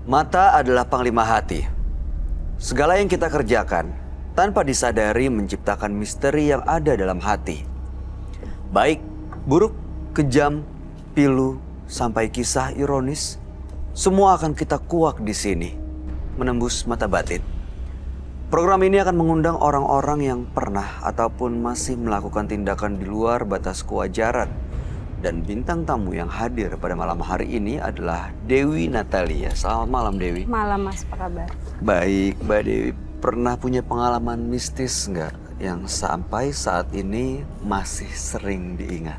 Mata adalah panglima hati. Segala yang kita kerjakan tanpa disadari menciptakan misteri yang ada dalam hati. Baik, buruk, kejam, pilu, sampai kisah ironis, semua akan kita kuak di sini, menembus mata batin. Program ini akan mengundang orang-orang yang pernah ataupun masih melakukan tindakan di luar batas kewajaran. Dan bintang tamu yang hadir pada malam hari ini adalah Dewi Natalia. Selamat malam, Dewi. Malam, Mas. Apa kabar? Baik, Mbak Dewi. Pernah punya pengalaman mistis nggak yang sampai saat ini masih sering diingat?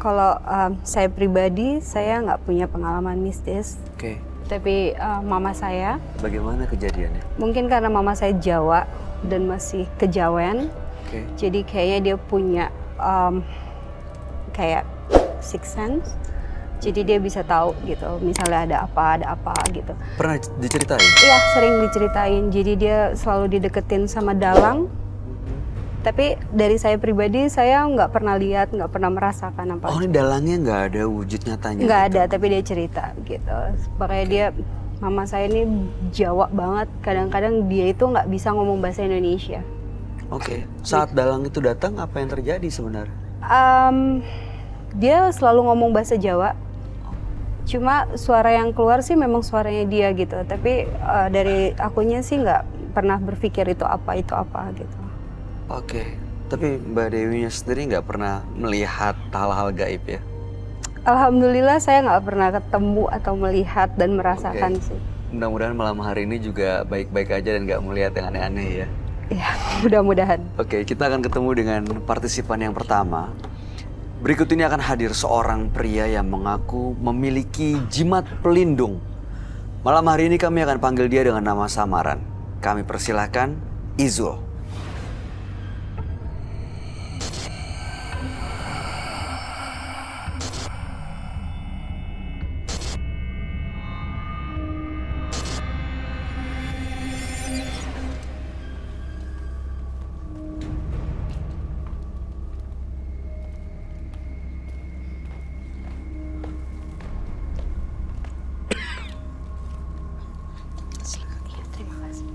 Kalau saya pribadi, saya nggak punya pengalaman mistis. Oke. Tapi mama saya, Bagaimana kejadiannya? mungkin karena mama saya Jawa dan masih kejawen, Oke. jadi kayaknya dia punya kayak sixth sense. Jadi dia bisa tahu gitu, misalnya ada apa gitu. Pernah diceritain? Iya, sering diceritain. Jadi dia selalu dideketin sama dalang. Tapi dari saya pribadi, saya nggak pernah lihat, nggak pernah merasakan apa. Oh, ini dalangnya nggak ada wujud nyatanya? Nggak gitu? ada, tapi dia cerita gitu. Makanya dia, mama saya ini Jawa banget. Kadang-kadang dia itu nggak bisa ngomong bahasa Indonesia. Oke. Saat dalang itu datang, apa yang terjadi sebenarnya? Dia selalu ngomong bahasa Jawa. Cuma suara yang keluar sih memang suaranya dia gitu. Tapi dari akunya sih nggak pernah berpikir itu apa gitu. Oke. Tapi Mbak Dewinya sendiri nggak pernah melihat hal-hal gaib ya? Alhamdulillah saya nggak pernah ketemu atau melihat dan merasakan sih. Mudah-mudahan malam hari ini juga baik-baik aja dan nggak melihat yang aneh-aneh ya. Ya, mudah-mudahan. Oke, kita akan ketemu dengan partisipan yang pertama. Berikut ini akan hadir seorang pria yang mengaku memiliki jimat pelindung. Malam hari ini kami akan panggil dia dengan nama samaran. Kami persilahkan Izul. Terima kasih.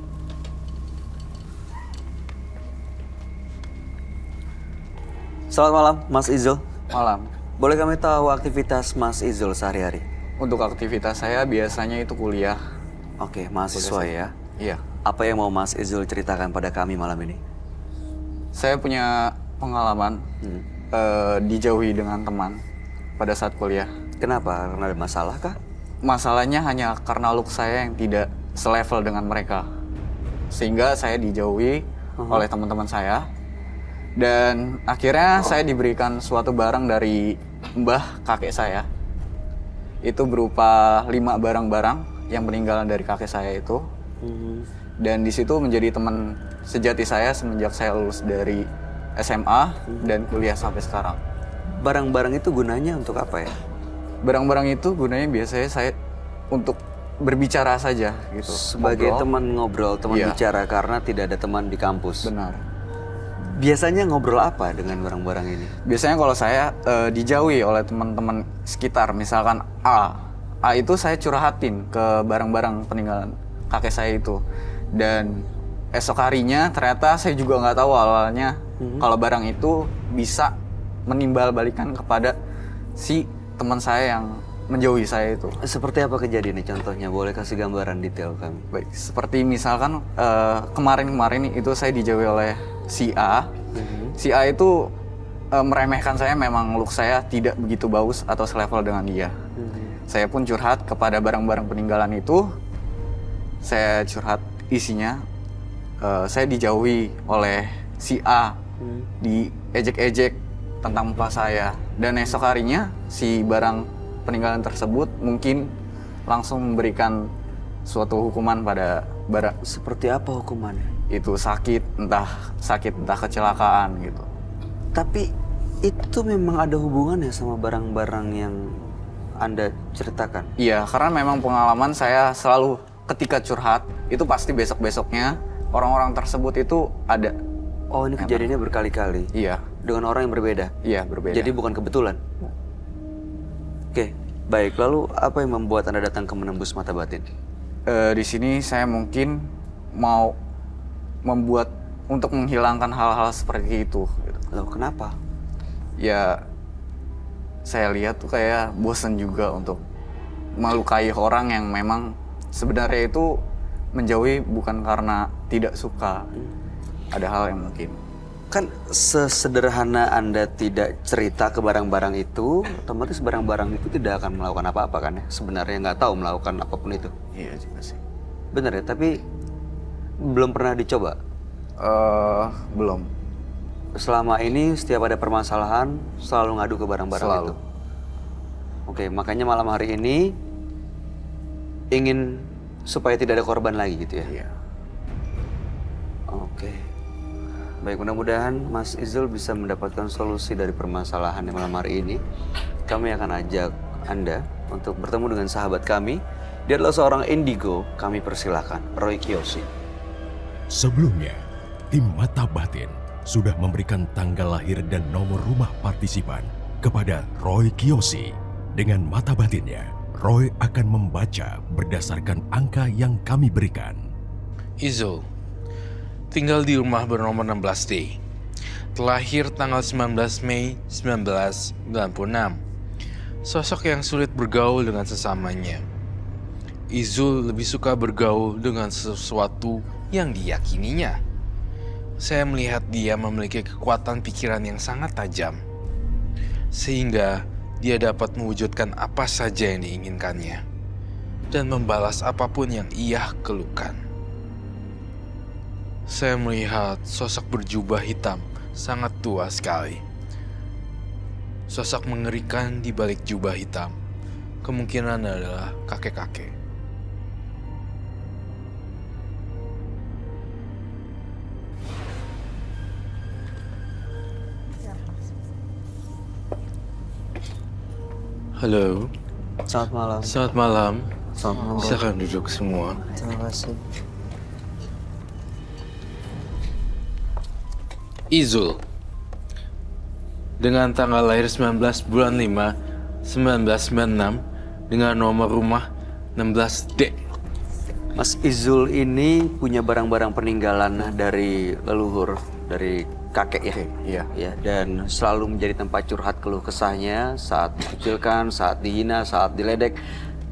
Selamat malam, Mas Izul. Malam. Boleh kami tahu aktivitas Mas Izul sehari-hari? Untuk aktivitas saya biasanya itu kuliah. Oke, mahasiswa ya. Iya. Apa yang mau Mas Izul ceritakan pada kami malam ini? Saya punya pengalaman dijauhi dengan teman pada saat kuliah. Kenapa? Karena ada masalah kah? Masalahnya hanya karena look saya yang tidak selevel dengan mereka. Sehingga saya dijauhi oleh teman-teman saya. Dan akhirnya saya diberikan suatu barang dari mbah kakek saya. Itu berupa 5 barang-barang yang peninggalan dari kakek saya itu. Dan di situ menjadi teman sejati saya semenjak saya lulus dari SMA dan kuliah sampai sekarang. Barang-barang itu gunanya untuk apa ya? Barang-barang itu gunanya biasanya saya untuk berbicara saja gitu. Sebagai Ngobrol. teman ngobrol, teman Iya. bicara karena tidak ada teman di kampus. Benar. Biasanya ngobrol apa dengan barang-barang ini? Biasanya kalau saya dijauhi oleh teman-teman sekitar, misalkan A itu saya curhatin ke barang-barang peninggalan kakek saya itu. Dan esok harinya ternyata saya juga nggak tahu awalnya kalau barang itu bisa menimbal balikan kepada si teman saya yang menjauhi saya itu. Seperti apa kejadiannya contohnya? Boleh kasih gambaran detail kami? Baik, seperti misalkan kemarin-kemarin itu saya dijauhi oleh si A. Si A itu meremehkan saya, memang look saya tidak begitu bagus atau selevel dengan dia. Saya pun curhat kepada barang-barang peninggalan itu. Saya curhat isinya, saya dijauhi oleh si A, diejek-ejek tentang muka saya. Dan esok harinya si barang peninggalan tersebut mungkin langsung memberikan suatu hukuman pada barang. Seperti apa hukumannya? Itu sakit entah kecelakaan gitu. Tapi itu memang ada hubungannya sama barang-barang yang Anda ceritakan? Iya, karena memang pengalaman saya selalu ketika curhat itu pasti besok-besoknya orang-orang tersebut itu ada. Oh, ini kejadiannya berkali-kali? Iya. Dengan orang yang berbeda? Iya, berbeda. Jadi bukan kebetulan? Oke, Baik, lalu apa yang membuat Anda datang ke Menembus Mata Batin? Di sini saya mungkin mau membuat untuk menghilangkan hal-hal seperti itu. Gitu. Loh, kenapa? Ya, saya lihat tuh kayak bosen juga untuk melukai orang yang memang sebenarnya itu menjauhi bukan karena tidak suka. Ada hal yang mungkin. Kan sesederhana Anda tidak cerita ke barang-barang itu, otomatis barang-barang itu tidak akan melakukan apa-apa kan ya? Sebenarnya nggak tahu melakukan apapun itu. Iya juga sih. Benar ya, tapi belum pernah dicoba. Belum. Selama ini setiap ada permasalahan selalu ngadu ke barang-barang Selalu. itu. Oke, makanya malam hari ini ingin supaya tidak ada korban lagi gitu ya. Iya. Oke. Baik, mudah-mudahan Mas Izul bisa mendapatkan solusi dari permasalahan yang malam hari ini. Kami akan ajak Anda untuk bertemu dengan sahabat kami. Dia adalah seorang indigo. Kami persilahkan, Roy Kiyoshi. Sebelumnya, tim Mata Batin sudah memberikan tanggal lahir dan nomor rumah partisipan kepada Roy Kiyoshi. Dengan mata batinnya, Roy akan membaca berdasarkan angka yang kami berikan. Izul, tinggal di rumah bernomor 16D. Terlahir tanggal 19 Mei 1996. Sosok yang sulit bergaul dengan sesamanya. Izul lebih suka bergaul dengan sesuatu yang diyakininya. Saya melihat dia memiliki kekuatan pikiran yang sangat tajam, sehingga dia dapat mewujudkan apa saja yang diinginkannya dan membalas apapun yang ia keluhkan. Saya melihat sosok berjubah hitam sangat tua sekali. Sosok mengerikan di balik jubah hitam kemungkinan adalah kakek-kakek. Halo, Selamat malam. selamat malam. Selamat malam. Silakan duduk semua. Terima kasih. Izul, dengan tanggal lahir 19 bulan 5 1996 dengan nomor rumah 16D. Mas Izul ini punya barang-barang peninggalan dari leluhur, dari kakek ya. Iya. Ya, dan selalu menjadi tempat curhat keluh kesahnya saat dikucilkan, saat dihina, saat diledek.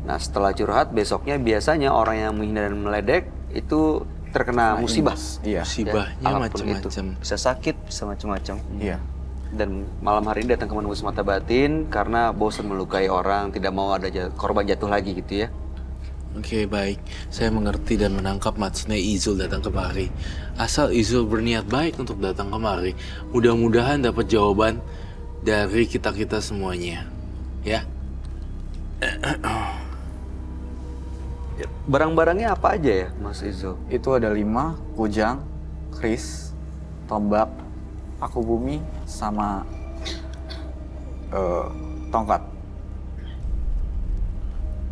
Nah, setelah curhat besoknya biasanya orang yang menghina dan meledek itu terkena musibah. Iya. Musibahnya Ya, apapun macam-macam. itu. Bisa sakit, bisa macam-macam. Iya. Dan malam hari ini datang ke Menembus Mata Batin karena bosan melukai orang, tidak mau ada korban jatuh lagi gitu ya. Oke, baik. Saya mengerti dan menangkap maksudnya Izul datang kemari. Asal Izul berniat baik untuk datang kemari, mudah-mudahan dapat jawaban dari kita-kita semuanya. Ya. Ya, barang-barangnya apa aja ya, Mas Izul? Itu ada 5, kujang, kris, tombak, paku bumi, sama tongkat.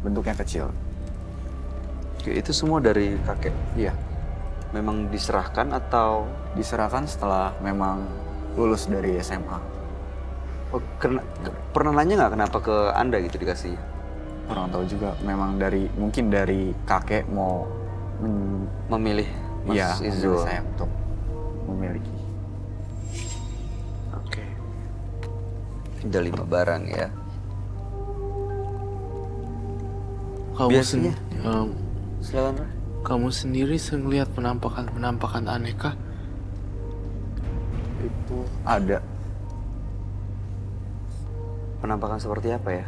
Bentuknya kecil. Oke, itu semua dari kakek. Iya. Memang diserahkan atau Diserahkan setelah memang lulus dari SMA. pernah nanya nggak kenapa ke Anda gitu dikasih? Kurang tahu juga, memang mungkin dari kakek mau Memilih Mas iya, Izul. memilih saya untuk memiliki. Oke. Ada 5 barang ya. Kamu Biasanya. Silakan, Roy. kamu sendiri sering lihat penampakan aneh kah? Itu ada. Penampakan seperti apa ya?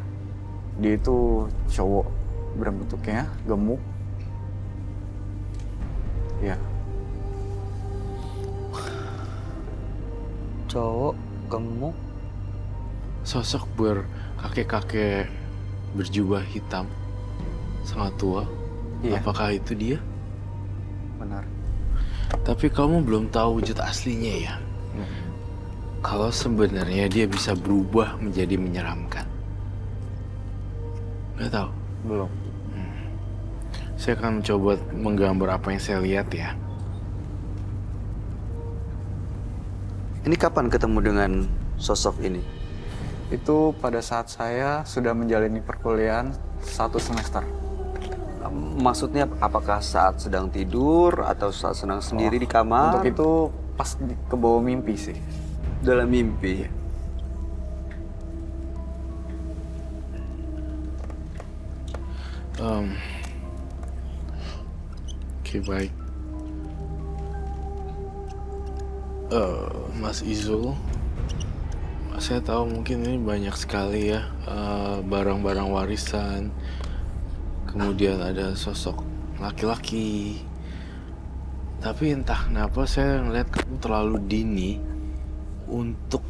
Dia itu cowok, bentuknya gemuk. Ya, Cowok gemuk. Sosok berkakek-kakek berjubah hitam sangat tua. Iya. Apakah itu dia? benar. Tapi kamu belum tahu wujud aslinya ya. Kalau sebenarnya dia bisa berubah menjadi menyeramkan. Gak tahu. Belum. Saya akan mencoba menggambar apa yang saya lihat ya. Ini kapan ketemu dengan sosok ini? Itu pada saat saya sudah menjalani perkuliahan 1 semester. Maksudnya apakah saat sedang tidur atau saat sedang sendiri di kamar? Untuk itu pas ke bawah mimpi sih. Dalam mimpi. Oke, baik. Mas Izul, saya tahu mungkin ini banyak sekali ya barang-barang warisan. Kemudian ada sosok laki-laki. Tapi entah kenapa saya ngeliat kamu terlalu dini untuk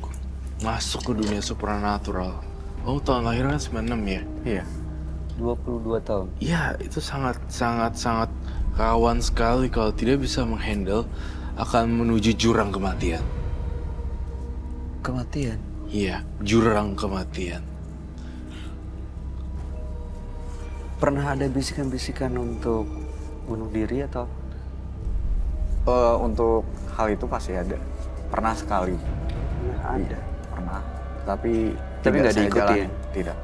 masuk ke dunia supernatural. Kamu tahun lahiran kan 96 ya? Iya. 22 tahun. Iya, itu sangat rawan sekali kalau tidak bisa menghandle akan menuju jurang kematian. Kematian? Iya, jurang kematian. Pernah ada bisikan-bisikan untuk bunuh diri atau? Untuk hal itu pasti ada. Pernah sekali. Ada. Pernah. Tapi Tapi tidak nggak saya diikutin? jalani. Tidak.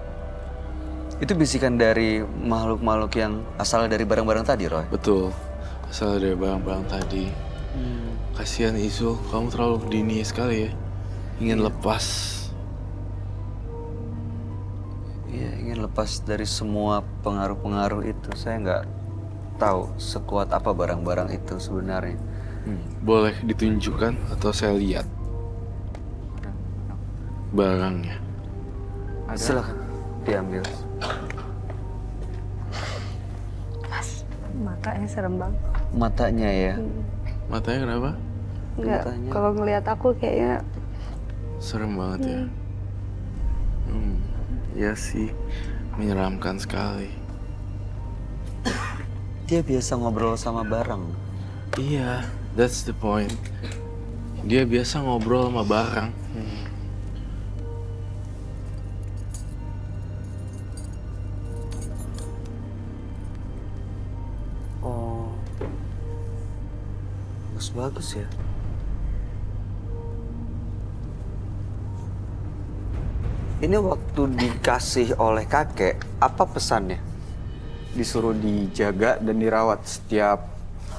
Itu bisikan dari makhluk-makhluk yang asal dari barang-barang tadi, Roy? Betul, asal dari barang-barang tadi. Kasihan Izul, kamu terlalu dini sekali ya. Ingin lepas. Iya, ingin lepas dari semua pengaruh-pengaruh itu. Saya nggak tahu sekuat apa barang-barang itu sebenarnya. Boleh ditunjukkan atau saya lihat barangnya? Silakan diambil. Mas, matanya serem banget. Matanya ya. Matanya kenapa? Enggak, Matanya. kalau ngelihat aku kayaknya Serem banget ya. Ya sih, menyeramkan sekali. Dia biasa ngobrol sama barang. Iya, that's the point. Dia biasa ngobrol sama barang. Oh, bagus ya. Ini waktu dikasih oleh kakek, apa pesannya? Disuruh dijaga dan dirawat. Setiap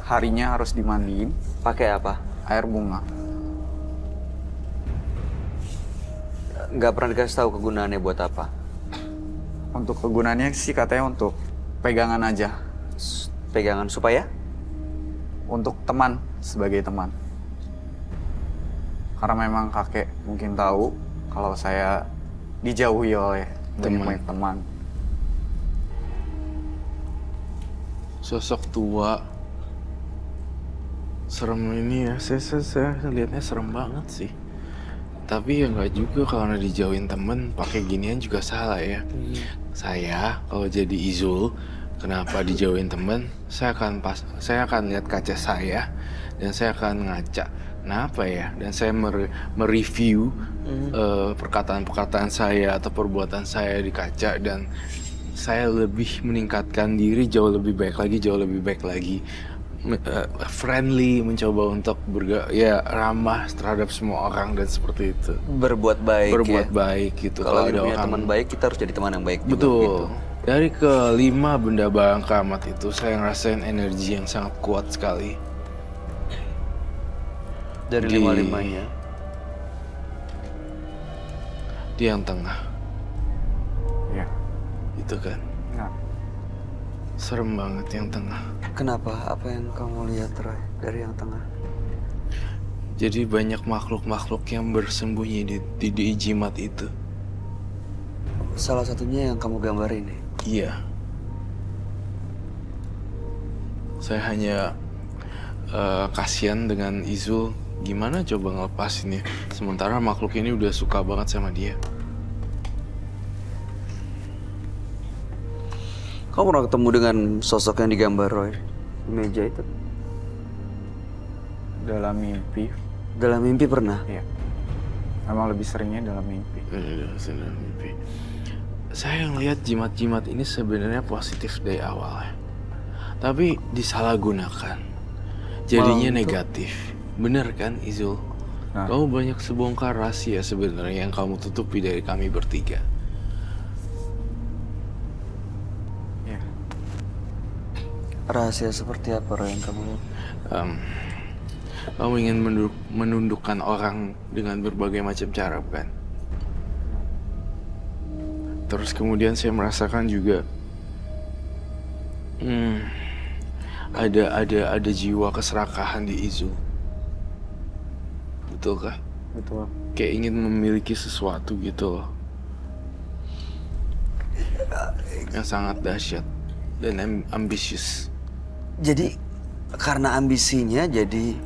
harinya harus dimandiin Pakai apa? air bunga. Nggak pernah dikasih tahu kegunaannya buat apa. Untuk kegunaannya sih katanya untuk pegangan aja. Pegangan supaya? Untuk teman, sebagai teman. Karena memang kakek mungkin tahu kalau saya dijauhi oleh banyak teman. Sosok tua. Serem ini ya, saya lihatnya serem banget sih. Tapi ya nggak juga kalau dijauhin temen pakai ginian juga salah ya. Saya kalau jadi Izul, kenapa dijauhin temen? Saya akan lihat kaca saya dan saya akan ngaca. Kenapa ya? Dan saya mereview perkataan-perkataan saya atau perbuatan saya di kaca dan saya lebih meningkatkan diri jauh lebih baik lagi. Friendly, mencoba untuk ramah terhadap semua orang dan seperti itu. Berbuat baik Baik gitu. Kalau ada punya orang teman baik, kita harus jadi teman yang baik juga. betul. Gitu. Dari kelima benda barang keramat itu saya ngerasain energi yang sangat kuat sekali. Dari Di- lima-limanya. Di yang tengah, Ya. itu kan. Nah, Serem banget yang tengah. Kenapa? Apa yang kamu lihat, Roy, dari yang tengah? Jadi banyak makhluk-makhluk yang bersembunyi di jimat itu. Salah satunya yang kamu gambar ini. Iya. Saya hanya kasihan dengan Izul. Gimana coba ngelepasinnya? Sementara makhluk ini udah suka banget sama dia. Kamu pernah ketemu dengan sosok yang digambar, Roy? Di meja itu? dalam mimpi, Dalam mimpi pernah? ya. Memang lebih seringnya dalam mimpi. Dalam mimpi. Saya ngelihat jimat-jimat ini sebenarnya positif dari awal ya. Tapi disalahgunakan. Jadinya Malah untuk- negatif. Bener kan Izul? Nah. Kamu banyak sebongkar rahasia sebenarnya yang kamu tutupi dari kami bertiga. Ya. Rahasia seperti apa Roy yang kamu lihat? Kamu ingin menundukkan orang dengan berbagai macam cara, bukan? Terus kemudian saya merasakan juga ada jiwa keserakahan di Izu. Betulkah? Betul. Kayak ingin memiliki sesuatu gitu loh. Yang sangat dahsyat dan ambisius. Jadi karena ambisinya jadi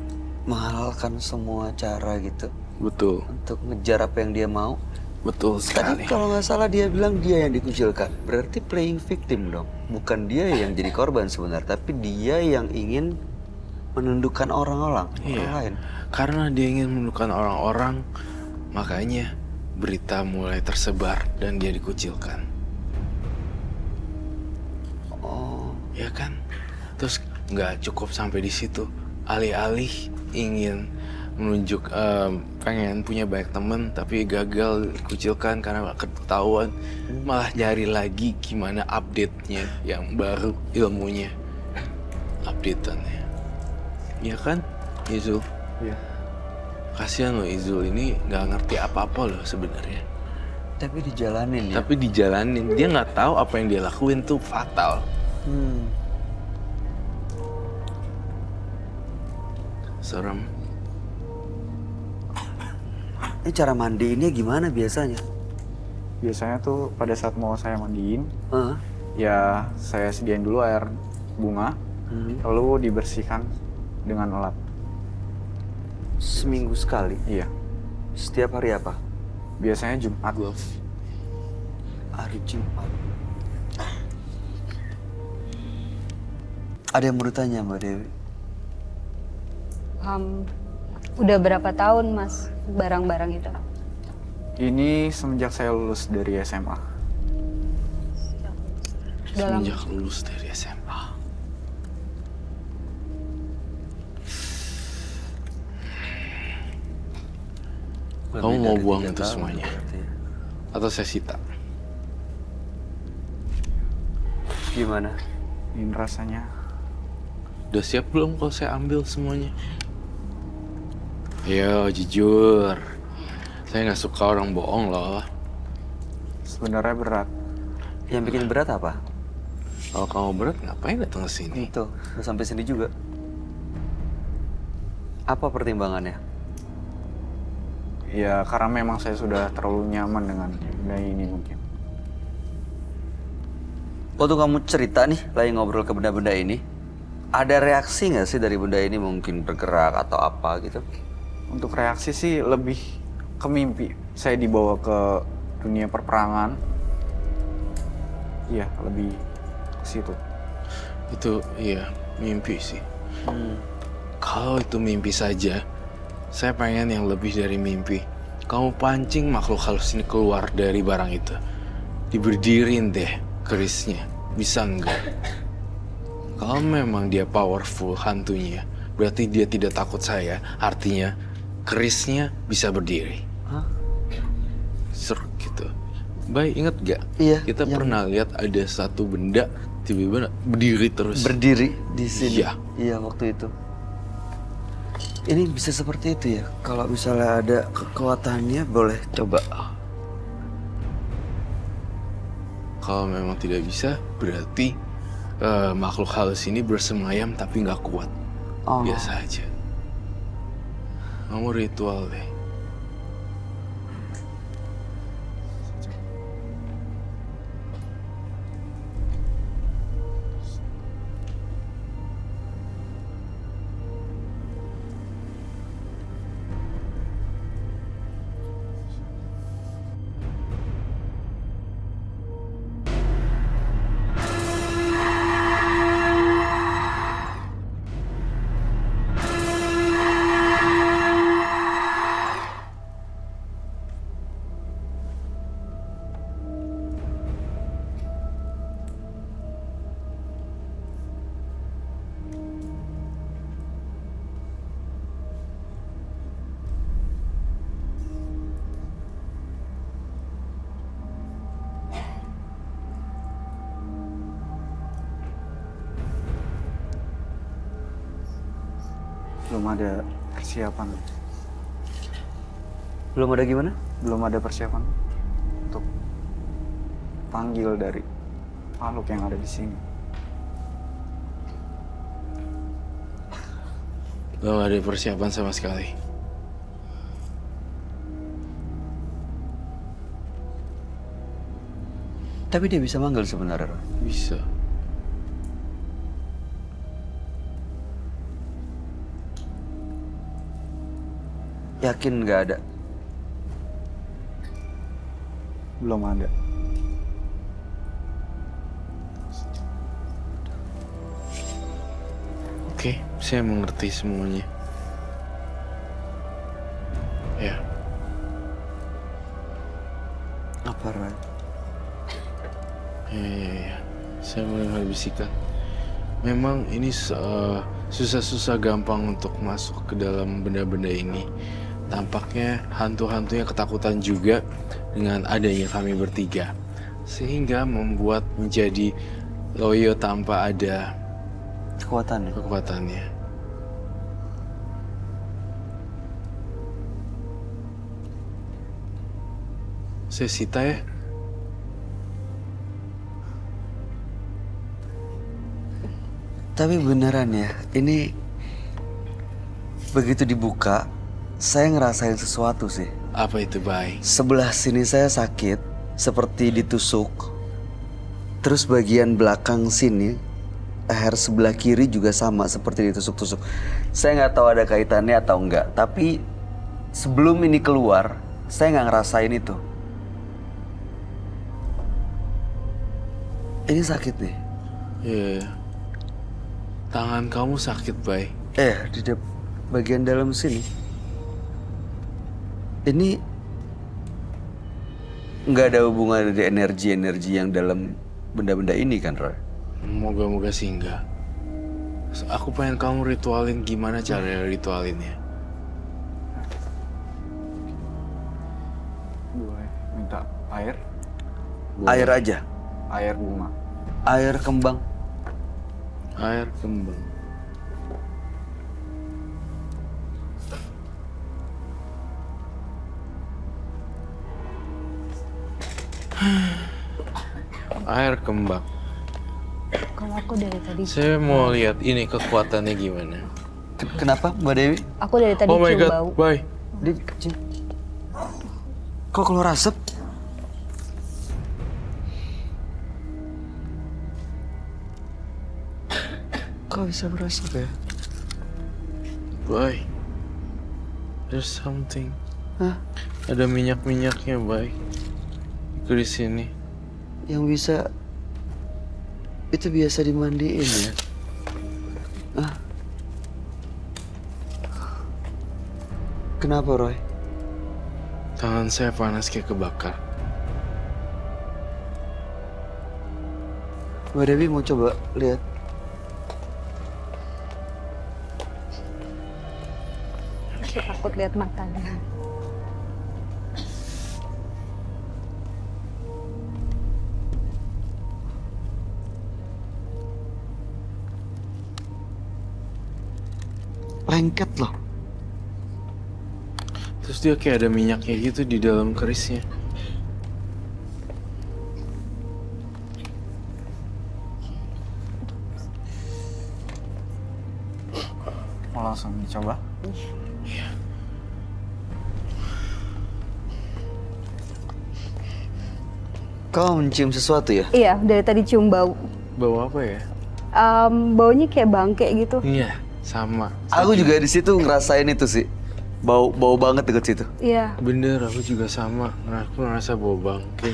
menghalalkan semua cara gitu Betul, untuk ngejar apa yang dia mau. betul Tadi sekali. kalau nggak salah dia bilang dia yang dikucilkan. Berarti playing victim dong. Bukan dia yang jadi korban sebenarnya, tapi dia yang ingin menundukkan orang lain. Karena dia ingin menundukkan orang-orang, makanya berita mulai tersebar dan dia dikucilkan. Oh, Ya kan? Terus nggak cukup sampai di situ. Alih-alih ingin menunjuk pengen punya banyak temen tapi gagal dikucilkan karena ketahuan, malah nyari lagi gimana update-nya yang baru, ilmunya, update-annya. Iya kan, Izul? Iya. Kasihan loh Izul ini nggak ngerti apa-apa loh sebenarnya. tapi dijalanin ya. Tapi dijalanin, dia nggak tahu apa yang dia lakuin tuh fatal. Serem. Ini cara mandiinnya gimana biasanya? Biasanya tuh pada saat mau saya mandiin, Hah? ya saya sediain dulu air bunga, lalu dibersihkan dengan alat. Seminggu sekali. Iya. Setiap hari apa? Biasanya Jumat. Hari Jumat. Ada yang mau ditanya Mbak Dewi? Udah berapa tahun Mas barang-barang itu? Ini semenjak saya lulus dari SMA. Dalam Semenjak lulus dari SMA. Kamu Lebih mau dari buang 3 itu tahun semuanya? berarti ya. Atau saya sita? Gimana? Ini rasanya. Udah siap belum kalau saya ambil semuanya? Ayo jujur. Saya nggak suka orang bohong loh. Sebenarnya berat. Yang bikin berat apa? Kalau kamu berat ngapain datang ke sini? Itu, udah sampai sini juga. Apa pertimbangannya? Ya karena memang saya sudah terlalu nyaman dengan benda ini mungkin. Waktu kamu cerita nih, lagi ngobrol ke benda-benda ini, ada reaksi nggak sih dari benda ini mungkin bergerak atau apa gitu? Untuk reaksi sih lebih ke mimpi. Saya dibawa ke dunia perperangan. Iya, lebih ke situ. Itu iya mimpi sih. Kalau itu mimpi saja, saya pengen yang lebih dari mimpi. Kamu pancing makhluk halus ini keluar dari barang itu. Diberdirin deh kerisnya. Bisa enggak? Kalau memang dia powerful hantunya, berarti dia tidak takut saya. Artinya kerisnya bisa berdiri. Hah? Seru gitu. Baik, inget gak? Iya, Kita yang- pernah lihat ada satu benda tiba-tiba berdiri terus. Berdiri di sini. Iya. Iya, waktu itu. Ini bisa seperti itu ya? Kalau misalnya ada kekuatannya, boleh coba. Kalau memang tidak bisa, berarti makhluk halus ini bersemayam tapi nggak kuat. Oh. Biasa aja. Kamu ritual deh. Belum ada persiapan. Belum ada gimana? Belum ada persiapan untuk panggil dari makhluk yang ada di sini. Belum ada persiapan sama sekali. Tapi dia bisa manggil sebenarnya, Roy. Bisa. Yakin nggak ada? Belum ada. Oke, saya mengerti semuanya. Ya, Apa, Roy? ya. Saya mendengar bisikan. Memang ini susah-susah gampang untuk masuk ke dalam benda-benda ini. Tampaknya hantu-hantunya ketakutan juga dengan adanya kami bertiga. Sehingga membuat menjadi loyo tanpa ada Kekuatannya. kekuatannya. Saya sita ya. Tapi beneran ya, ini begitu dibuka, saya ngerasain sesuatu sih. Apa itu, Bay? Sebelah sini saya sakit, seperti ditusuk. Terus bagian belakang sini, leher sebelah kiri juga sama seperti ditusuk-tusuk. Saya nggak tahu ada kaitannya atau enggak, tapi sebelum ini keluar, saya nggak ngerasain itu. Ini sakit nih. Iya. Tangan kamu sakit, Bay. Di bagian dalam sini. Ini nggak ada hubungan dari energi-energi yang dalam benda-benda ini kan, Roy? Moga-moga sih enggak. Aku pengen kamu ritualin gimana cara ritualinnya. Gue minta air. Air aja. Air bunga. Air kembang. Air kembang. Air kembang. Kalau aku dari tadi, Saya mau lihat ini kekuatannya gimana. Kenapa, Mbak Dewi? aku dari tadi Oh my cium god, bau. Bay. Dia kecil. Kok keluar asap? Kok bisa berasap ya? Bay. There's something. Hah? Ada minyak-minyaknya, Bay. Di sini. Yang bisa itu biasa dimandiin ya? Kenapa, Roy? Tangan saya panas kayak kebakar. Mbak Dewi mau coba lihat. Aku takut lihat matanya. Lengket loh. Terus dia kayak ada minyaknya gitu di dalam kerisnya. Mau langsung dicoba? Kau mencium sesuatu ya? Iya, dari tadi cium bau. Bau apa ya? Baunya kayak bangke gitu. Iya, sama. Aku juga di situ ngerasain itu sih. Bau banget deket situ. Iya, Bener, aku juga sama. Aku ngerasa bau bangke.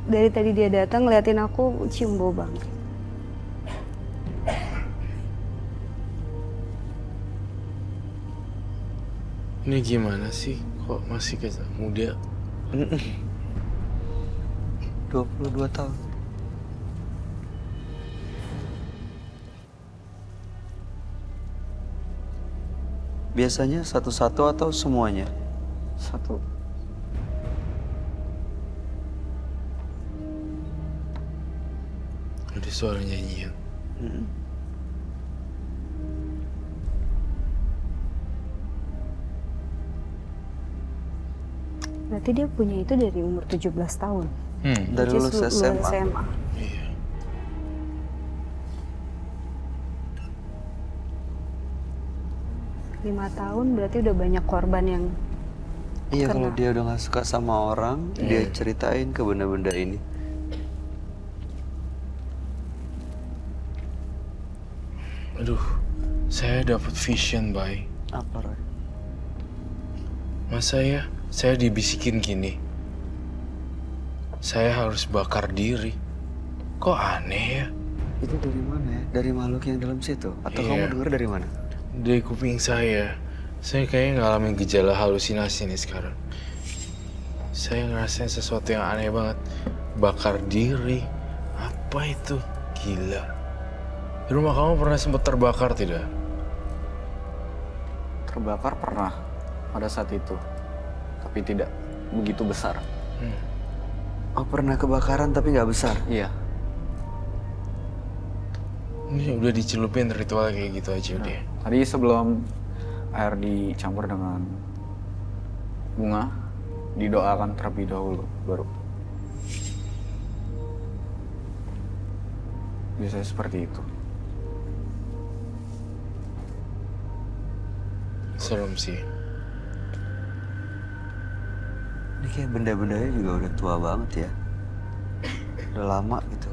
dari tadi dia datang ngeliatin aku cium bau bangke. Ini gimana sih? Kok masih kayak muda? 22 tahun. Biasanya satu-satu atau semuanya? Satu. Ada suara nyanyian. Berarti dia punya itu dari umur 17 tahun. Dari Which is lulus SMA. SMA. Iya. Lima tahun berarti udah banyak korban yang Iya, kalau Kena. dia udah gak suka sama orang, dia ceritain ke benda-benda ini. Aduh, saya dapat vision, Bay. Apa, Roy? Masa ya, saya dibisikin gini. Saya harus bakar diri. Kok aneh ya? Itu dari mana ya? Dari makhluk yang dalam situ? Atau Iya. kamu dengar dari mana? Dari kuping saya kayaknya ngalamin gejala halusinasi nih sekarang. Saya ngerasain sesuatu yang aneh banget. Bakar diri. Apa itu? Gila. Rumah kamu pernah sempat terbakar tidak? Terbakar pernah pada saat itu, tapi tidak begitu besar. Oh, pernah kebakaran tapi nggak besar? Iya. Ini udah dicelupin ritual kayak gitu aja udah. Tadi sebelum air dicampur dengan bunga, didoakan terlebih dahulu, baru. Biasanya seperti itu. Serem sih. Ini kayak benda-bendanya juga udah tua banget ya. Udah lama gitu.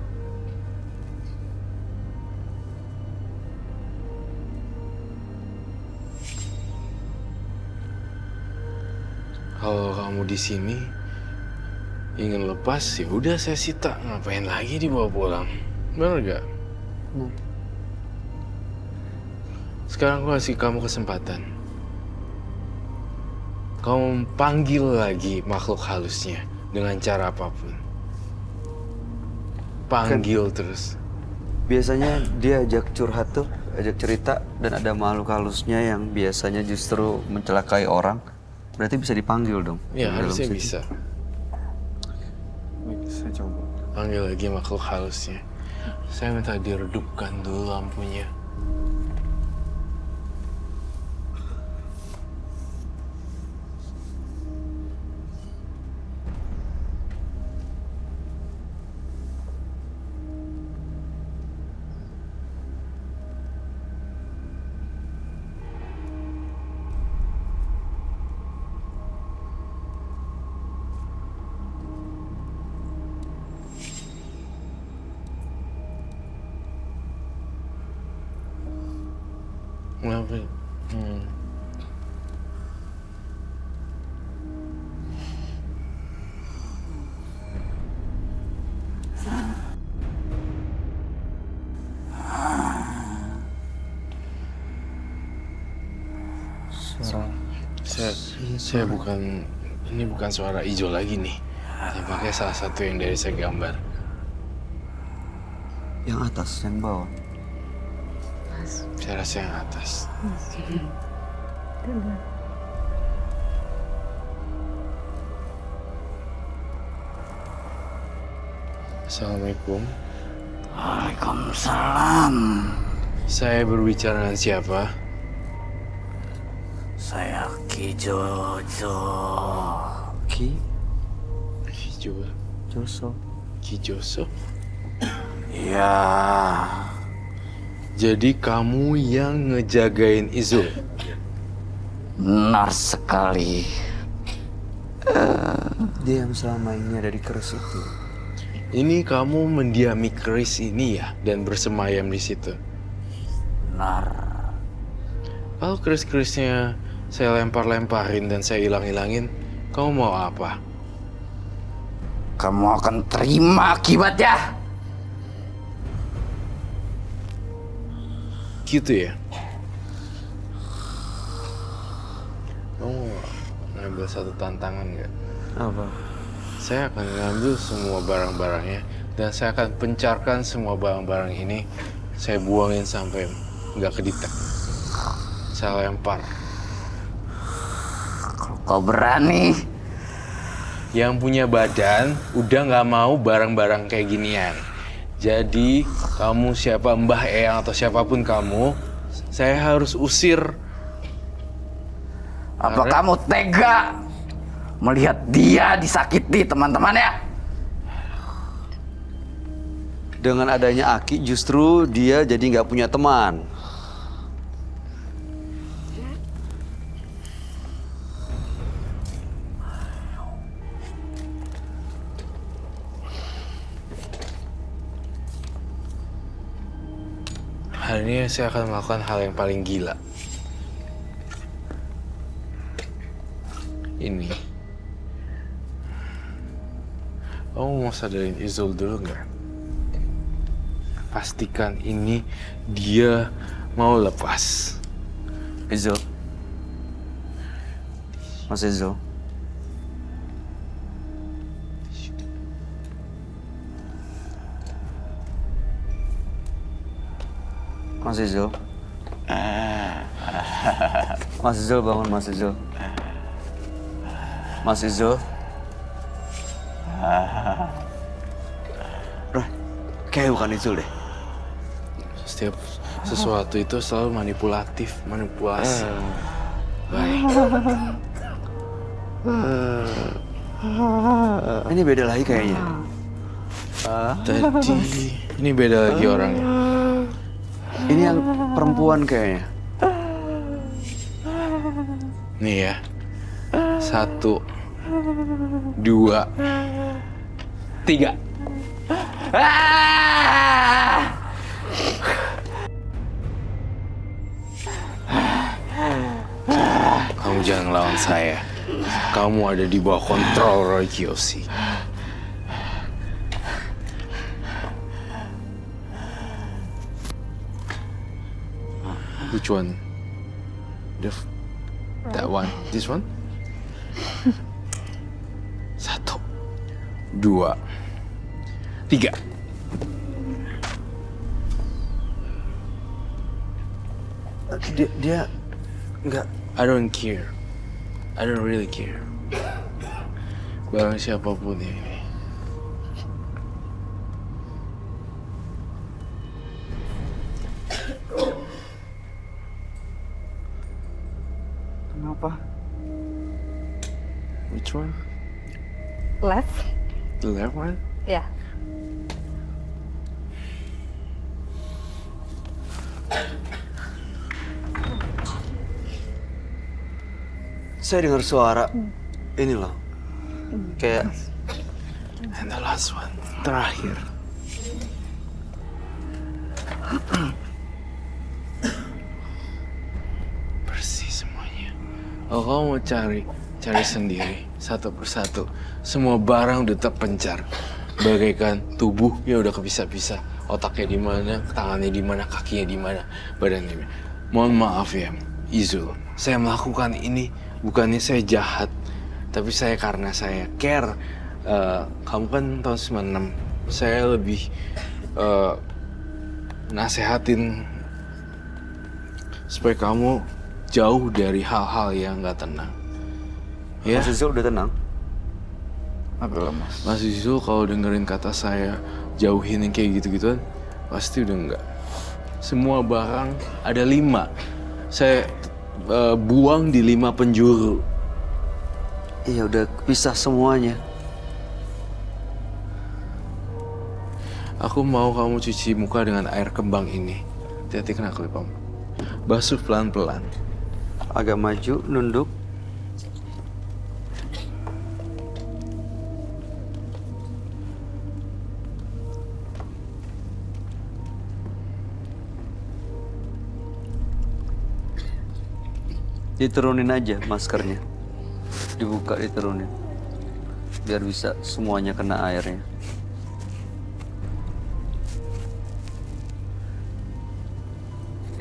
Kalau kamu di sini ingin lepas, ya udah saya sita. Ngapain lagi dibawa pulang? Bener gak? Sekarang aku kasih kamu kesempatan. Kamu panggil lagi makhluk halusnya dengan cara apapun. Panggil terus. Biasanya dia ajak curhat tuh, ajak cerita, dan ada makhluk halusnya yang biasanya justru mencelakai orang. Berarti bisa dipanggil dong? Ya dalam harusnya situ. bisa. Baik, saya coba. Panggil lagi makhluk halusnya. Saya minta diredupkan dulu lampunya. Kenapa? Suara. Saya bukan, ini bukan suara hijau lagi nih. Tampaknya salah satu yang dari saya gambar. Yang atas, yang bawah. Saya rasa yang atas. Assalamualaikum. Waalaikumsalam. Saya berbicara dengan siapa? Saya Ki Jojo. Ki Joso. Joso. Ki Joso. Ya, Jadi kamu yang ngejagain Izul? benar sekali. Dia yang selama ini ada di keris itu. Ini kamu mendiami keris ini ya dan bersemayam di situ. Benar. Kalau keris-kerisnya saya lempar-lemparin dan saya hilang-hilangin, kamu mau apa? Kamu akan terima akibatnya. Gitu ya? Kamu ngambil satu tantangan nggak? Apa? Saya akan ngambil semua barang-barangnya dan saya akan pencarkan semua barang-barang ini. Saya buangin sampai nggak kedetek. Saya lempar. Kalau kau berani, Yang punya badan udah nggak mau barang-barang kayak ginian. Jadi kamu siapa Mbah Eyang atau siapapun kamu, saya harus usir. apa kamu tega melihat dia disakiti teman-temannya. Dengan adanya Aki justru dia jadi nggak punya teman. Hari ini saya akan melakukan hal yang paling gila. Ini. Kamu mau sadarin Izul dulu nggak? Pastikan ini dia mau lepas. Izul. Mas Izul. Mas Izul. Mas Izul bangun, Mas Izul. Mas Izul. Rah, kayak bukan Izul deh. Setiap sesuatu itu selalu manipulasi. Baik. Ini beda lagi kayaknya. Tadi ini beda lagi orangnya. Ini yang perempuan kayaknya. Nih ya. 1, 2, 3. Kamu jangan lawan saya. Kamu ada di bawah kontrol Roy Kiyoshi. Which one? That one? This one? 1, 2, 3. Dia nggak. I don't care. I don't really care. Barang siapapun ini. Kenapa? Which one? Left? The left one? Ya. Saya dengar suara ini loh. Kayak And the last one. Terakhir. Bersih semuanya. Oh, kamu mau cari sendiri satu persatu. Semua barang udah terpencar. Bagaikan tubuh ya udah kepisah-pisah. Otaknya di mana, tangannya di mana, kakinya di mana, badannya di mana. Mohon maaf ya, Izul. Saya melakukan ini bukannya saya jahat, tapi saya karena saya care. Kamu kan tahun 96. Saya lebih nasehatin supaya kamu jauh dari hal-hal yang nggak tenang. Ya, Mas Izul udah tenang. Apa Mas? Mas Izul kalau dengerin kata saya jauhin yang kayak gitu-gituan, pasti udah enggak. Semua barang ada 5. Saya buang di 5 penjuru. Iya udah pisah semuanya. Aku mau kamu cuci muka dengan air kembang ini. Hati-hati kena klip kamu. Basuh pelan-pelan. Agak maju, nunduk. Diturunin aja maskernya. Dibuka, diturunin. Biar bisa semuanya kena airnya.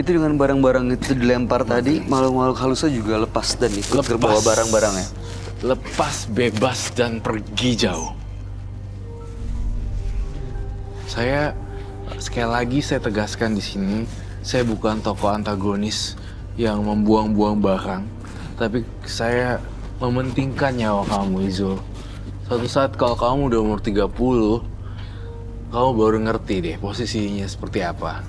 Itu dengan barang-barang itu dilempar tadi, makhluk-makhluk halusnya juga lepas dan ikut terbawa barang-barangnya. Lepas, bebas, dan pergi jauh. Saya, sekali lagi saya tegaskan di sini, saya bukan tokoh antagonis yang membuang-buang barang, tapi saya mementingkan nyawa kamu, Izul. Suatu saat kalau kamu udah umur 30, kamu baru ngerti deh posisinya seperti apa.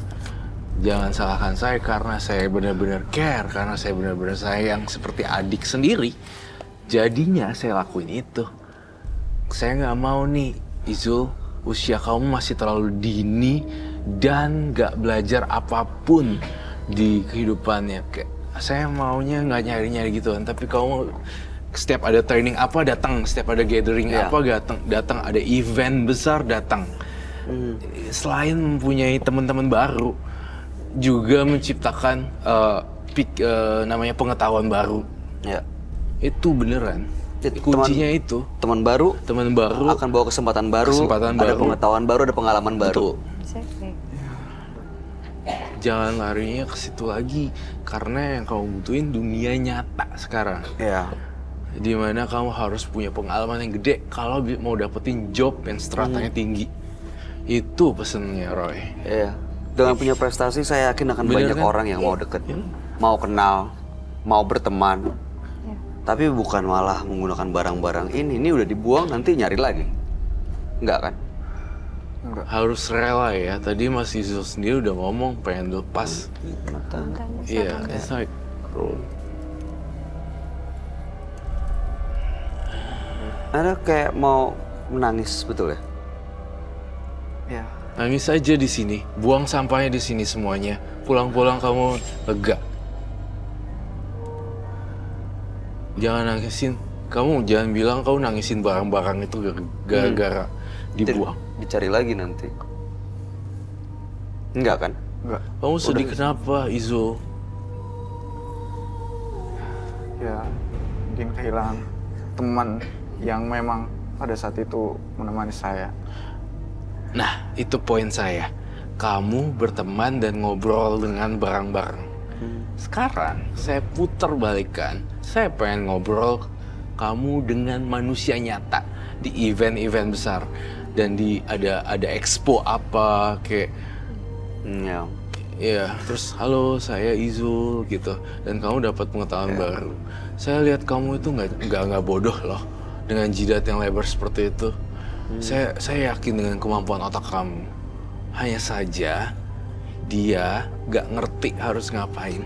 Jangan salahkan saya karena saya benar-benar care, karena saya benar-benar sayang seperti adik sendiri. Jadinya saya lakuin itu. Saya nggak mau nih, Izul, usia kamu masih terlalu dini dan nggak belajar apapun di kehidupannya. Kayak saya maunya nggak nyari-nyari gituan, tapi kamu setiap ada training apa datang, setiap ada gathering Iya. apa datang, ada event besar datang. Selain mempunyai teman-teman baru, juga menciptakan namanya pengetahuan baru. Ya. Itu beneran. Jadi Kuncinya itu Teman baru teman baru akan bawa kesempatan baru, Kesempatan ada baru. pengetahuan baru, ada pengalaman baru. Exactly. Jangan larinya ke situ lagi karena yang kamu butuhin dunia nyata sekarang. Ya. Dimana kamu harus punya pengalaman yang gede kalau mau dapetin job yang stratanya tinggi. Itu pesennya Roy. Iya. Dengan punya prestasi saya yakin akan Bener banyak kan? orang yang mau deket, mau kenal, mau berteman. Ya. Tapi bukan malah menggunakan barang-barang ini. Ini udah dibuang nanti nyari lagi. Enggak kan? Harus rela ya. Tadi Mas Izul sendiri udah ngomong pengen lepas. Iya, it's like bro. Ada kayak mau menangis betul ya? Ya, Nangis aja di sini, buang sampahnya di sini semuanya. Pulang-pulang kamu lega. Jangan nangisin. Kamu jangan bilang kamu nangisin barang-barang itu gara-gara dibuang. Dicari lagi nanti. Enggak kan? enggak. Kamu sedih kenapa, Izul? Ya, mungkin kehilangan teman yang memang pada saat itu menemani saya. Nah, itu poin saya. Kamu berteman dan ngobrol dengan barang-barang. Sekarang saya putar balikan. Saya pengen ngobrol kamu dengan manusia nyata di event-event besar dan di ada expo apa kayak Ya. ya terus halo saya Izul gitu dan kamu dapat pengetahuan baru. Saya lihat kamu itu nggak bodoh loh dengan jidat yang lebar seperti itu. Saya yakin dengan kemampuan otak kamu. Hanya saja dia nggak ngerti harus ngapain.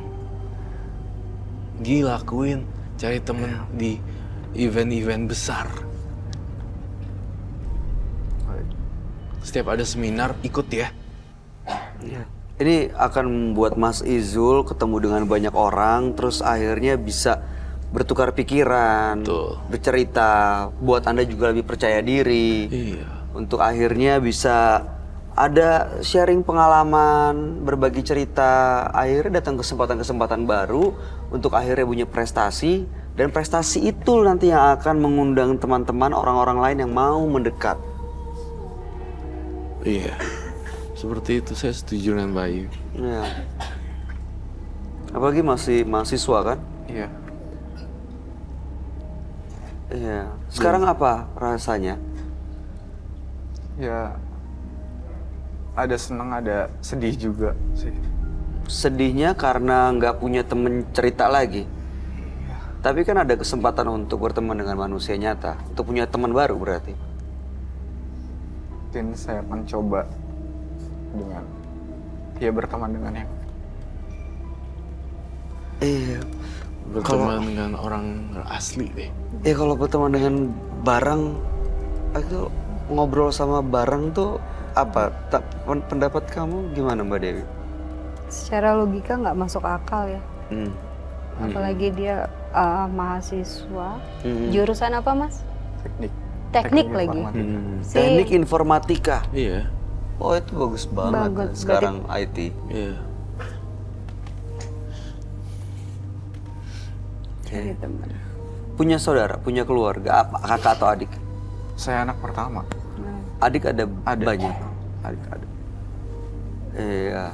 Lakuin cari temen di event-event besar. Setiap ada seminar ikut ya. Ini akan membuat Mas Izul ketemu dengan banyak orang, terus akhirnya bisa bertukar pikiran, Betul. bercerita, buat Anda juga lebih percaya diri. Iya. Untuk akhirnya bisa ada sharing pengalaman, berbagi cerita, akhirnya datang kesempatan-kesempatan baru untuk akhirnya punya prestasi, dan prestasi itu nanti yang akan mengundang teman-teman orang-orang lain yang mau mendekat. Iya. Seperti itu saya setuju dengan Bayu. Ya. Apalagi masih mahasiswa kan? Iya. Iya. Sekarang apa rasanya? Ya, ada senang, ada sedih juga sih. Sedihnya karena nggak punya temen cerita lagi. Tapi kan ada kesempatan untuk berteman dengan manusia nyata, untuk punya teman baru berarti. Mungkin saya akan coba dengan berteman dengan yang Iya. Berteman dengan orang asli deh. Ya kalau berteman dengan barang, aku ngobrol sama barang tuh apa? Pendapat kamu gimana Mbak Dewi? Secara logika nggak masuk akal ya. Hmm. Apalagi dia mahasiswa. Hmm. Jurusan apa Mas? teknik. Teknik lagi. informatika. Si- Teknik informatika. Iya. Oh itu bagus banget. Bagus, Sekarang IT. Iya. Cari teman. Punya saudara, punya keluarga, apa kakak atau adik? Saya anak pertama. Adik ada banyak. Adik ada. Iya.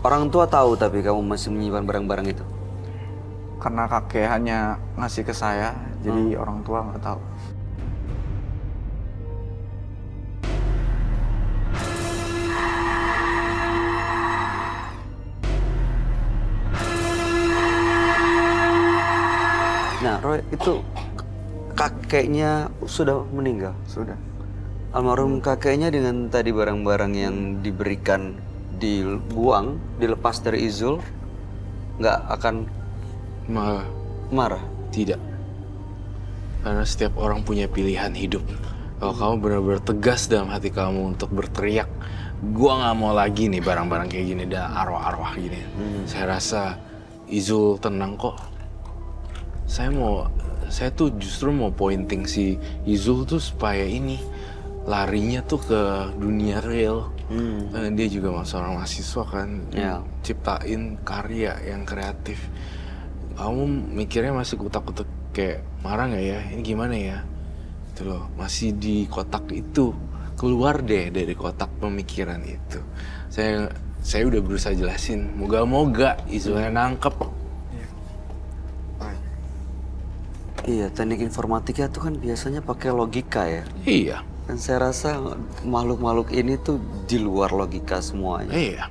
Orang tua tahu tapi kamu masih menyimpan barang-barang itu. Karena kakek hanya ngasih ke saya, jadi orang tua nggak tahu. Nah, Roy itu kakeknya sudah meninggal. Sudah. Almarhum kakeknya dengan tadi barang-barang yang diberikan dibuang, dilepas dari Izul, nggak akan Malah marah. Tidak. Karena setiap orang punya pilihan hidup. Kalau kamu benar-benar tegas dalam hati kamu untuk berteriak, gua nggak mau lagi nih barang-barang kayak gini dan arwah-arwah gini. Saya rasa Izul tenang kok. Saya tuh justru mau pointing si Izul tuh supaya ini larinya tuh ke dunia real. Karena dia juga seorang mahasiswa kan, ciptain karya yang kreatif. Kamu mikirnya masih kutak-kutak kayak marah nggak ya? Ini gimana ya? Itu loh, masih di kotak itu. Keluar deh dari kotak pemikiran itu. Saya udah berusaha jelasin. Moga-moga Izulnya nangkep. Iya, teknik informatika tuh kan biasanya pakai logika ya. Iya. Dan saya rasa makhluk-makhluk ini tuh di luar logika semuanya. Iya.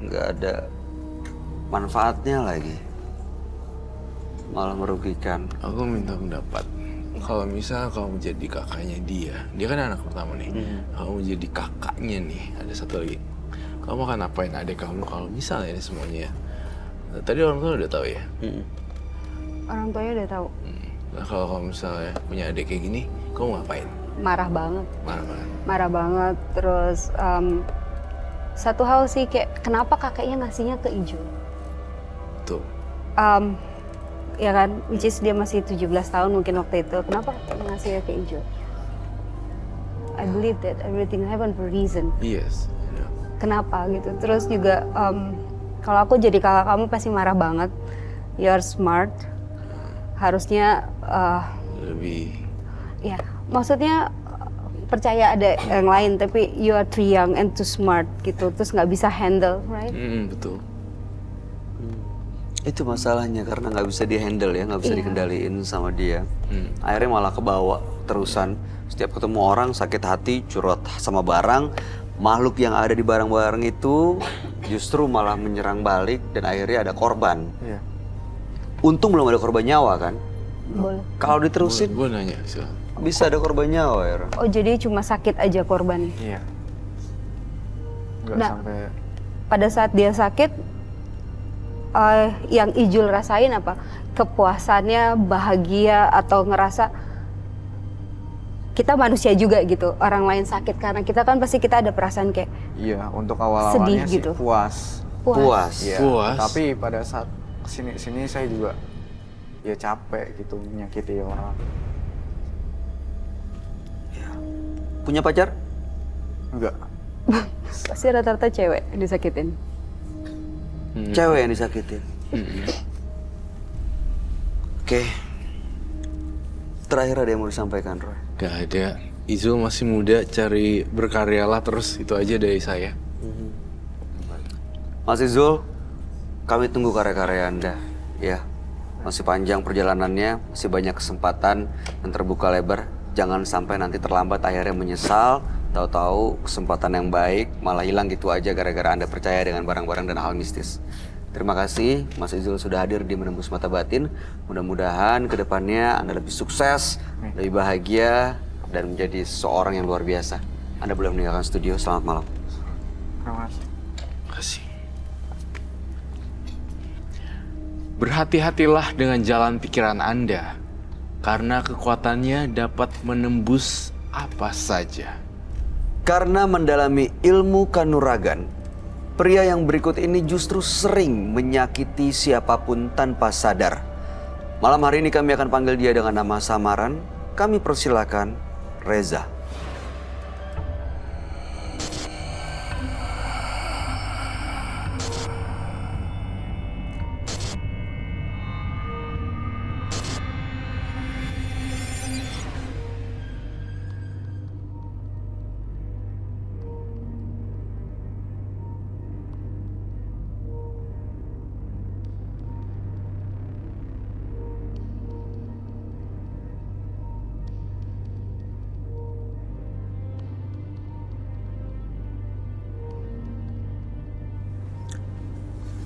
Nggak ada manfaatnya lagi. Malah merugikan. Aku minta pendapat. Kalau misal kamu jadi kakaknya dia kan anak pertama nih. Kamu jadi kakaknya nih, ada satu lagi. Kamu akan ngapain adik kamu kalau misalnya ini semuanya? Nah, tadi orang tua udah tahu ya. Orang tuanya udah tahu. Nah, kalau kamu misalnya punya adik kayak gini, kamu ngapain? Marah banget. Marah banget. Marah banget. Terus satu hal sih kayak kenapa kakeknya ngasihnya ke Ijul? Tuh. Ya kan, which is dia masih 17 tahun mungkin waktu itu. Kenapa ngasihnya ke Ijul? I believe that everything happen for a reason. Yes. Kenapa gitu? Terus juga kalau aku jadi kakak kamu pasti marah banget. You're smart. Harusnya Lebih. ya, maksudnya percaya ada yang lain, tapi you are too young and too smart gitu, terus nggak bisa handle, right? Betul. Itu masalahnya karena nggak bisa dihandle ya, nggak bisa dikendaliin sama dia. Akhirnya malah kebawa terusan. Setiap ketemu orang sakit hati, curhat sama barang. Makhluk yang ada di barang-barang itu justru malah menyerang balik dan akhirnya ada korban. Iya. Untung belum ada korban nyawa kan? Boleh. Kalau diterusin Gue nanya, silakan. bisa ada korban nyawa ya. Ron? Oh, jadi cuma sakit aja korban. Iya. Nggak Nah. sampai. Pada saat dia sakit, yang Ijul rasain apa? Kepuasannya, bahagia, atau ngerasa kita manusia juga gitu. Orang lain sakit karena kita kan pasti kita ada perasaan kayak Iya, untuk Sedih awal-awalnya sih gitu. puas. Puas. Iya. Puas. Tapi pada saat sini saya juga ya capek gitu menyakiti orang. Punya pacar? Enggak. pasti rata-rata cewek yang disakitin. Cewek yang disakitin. Oke. Terakhir ada yang mau disampaikan, Roy? Gak ada. Izul masih muda, cari berkaryalah terus. Itu aja dari saya. Mas Izul, kami tunggu karya-karya Anda. Ya, masih panjang perjalanannya, masih banyak kesempatan dan terbuka lebar. Jangan sampai nanti terlambat akhirnya menyesal, tahu-tahu kesempatan yang baik malah hilang gitu aja gara-gara Anda percaya dengan barang-barang dan hal mistis. Terima kasih Mas Izul sudah hadir di Menembus Mata Batin. Mudah-mudahan kedepannya Anda lebih sukses, lebih bahagia, dan menjadi seorang yang luar biasa. Anda boleh meninggalkan studio. Selamat malam. Terima kasih. Kasih. Berhati-hatilah dengan jalan pikiran Anda, karena kekuatannya dapat menembus apa saja. Karena mendalami ilmu kanuragan, pria yang berikut ini justru sering menyakiti siapapun tanpa sadar. Malam hari ini kami akan panggil dia dengan nama samaran. Kami persilakan Reza.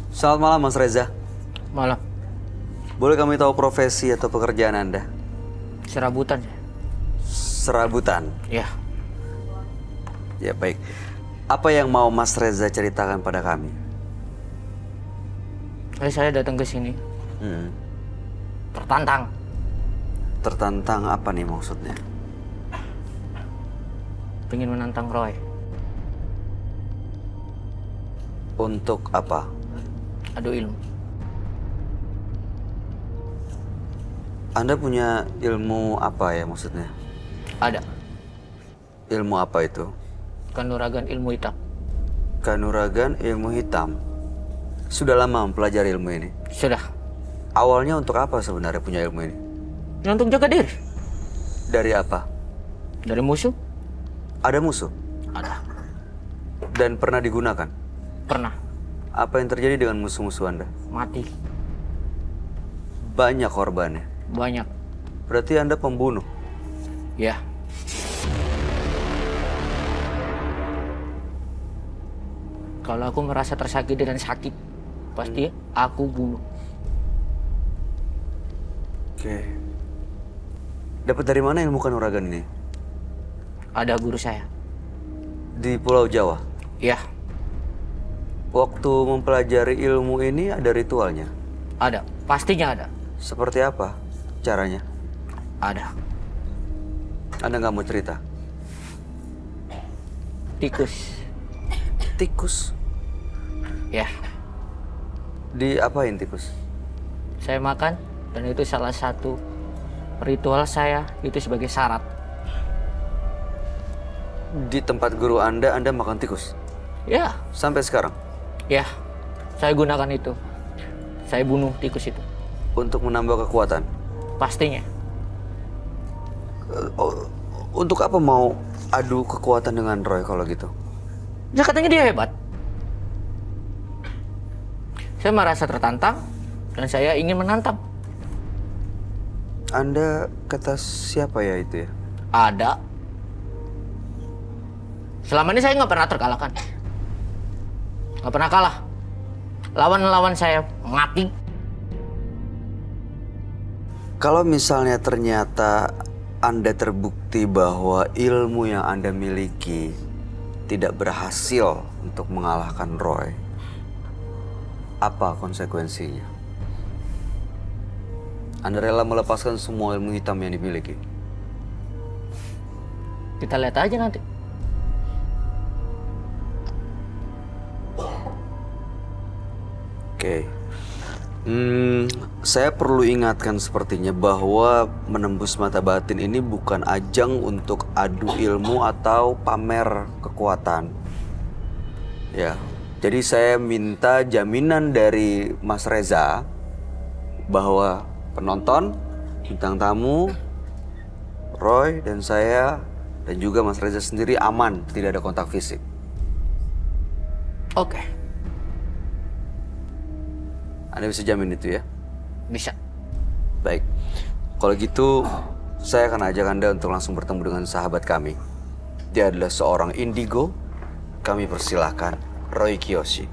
Selamat malam Mas Reza. Malam, Boleh kami tahu profesi atau pekerjaan Anda? serabutan. Serabutan. Ya, Ya baik. Apa yang mau Mas Reza ceritakan pada kami? Saya datang ke sini Hmm. tertantang. Tertantang apa nih maksudnya? Pengen menantang Roy. Untuk apa? Adu ilmu. Anda punya ilmu apa ya maksudnya? Ada. Ilmu apa itu? Kanuragan ilmu hitam. Kanuragan ilmu hitam. Sudah lama mempelajari ilmu ini. Sudah. Awalnya untuk apa sebenarnya punya ilmu ini? Untuk jaga diri. Dari apa? Dari musuh? Ada musuh? Ada. Dan pernah digunakan? Pernah. Apa yang terjadi dengan musuh-musuh Anda? Mati. Banyak korbannya. Banyak. Berarti Anda pembunuh. Ya. Kalau aku merasa tersakiti dan sakit, pasti aku bunuh. Oke. Dapat dari mana ilmu kanuragan ini? Ada guru saya. Di Pulau Jawa. Ya, Waktu mempelajari ilmu ini ada ritualnya. ada. Pastinya ada. Seperti apa caranya? Ada. Anda nggak mau cerita? Tikus. Tikus? Ya, Diapain tikus? saya makan dan itu salah satu ritual saya itu sebagai syarat. Di tempat guru Anda makan tikus? Ya, Sampai sekarang? ya. Saya gunakan itu. Saya bunuh tikus itu. Untuk menambah kekuatan? Pastinya. Untuk apa mau adu kekuatan dengan Roy kalau gitu? Ya katanya dia hebat. Saya merasa tertantang dan saya ingin menantang. Anda kata siapa ya itu ya? Ada. Selama ini saya nggak pernah terkalahkan. Nggak pernah kalah. Lawan-lawan saya mati. Kalau misalnya ternyata Anda terbukti bahwa ilmu yang Anda miliki tidak berhasil untuk mengalahkan Roy, apa konsekuensinya? Anda rela melepaskan semua ilmu hitam yang dimiliki? Kita lihat aja nanti. Oke. Saya perlu ingatkan sepertinya bahwa menembus mata batin ini bukan ajang untuk adu ilmu atau pamer kekuatan. Ya, jadi saya minta jaminan dari Mas Reza bahwa penonton, bintang tamu, Roy dan saya dan juga Mas Reza sendiri aman, tidak ada kontak fisik. Oke, Anda bisa jamin itu ya? bisa. Baik, kalau gitu saya akan ajak Anda untuk langsung bertemu dengan sahabat kami. Dia adalah seorang indigo. Kami persilahkan Roy Kiyoshi.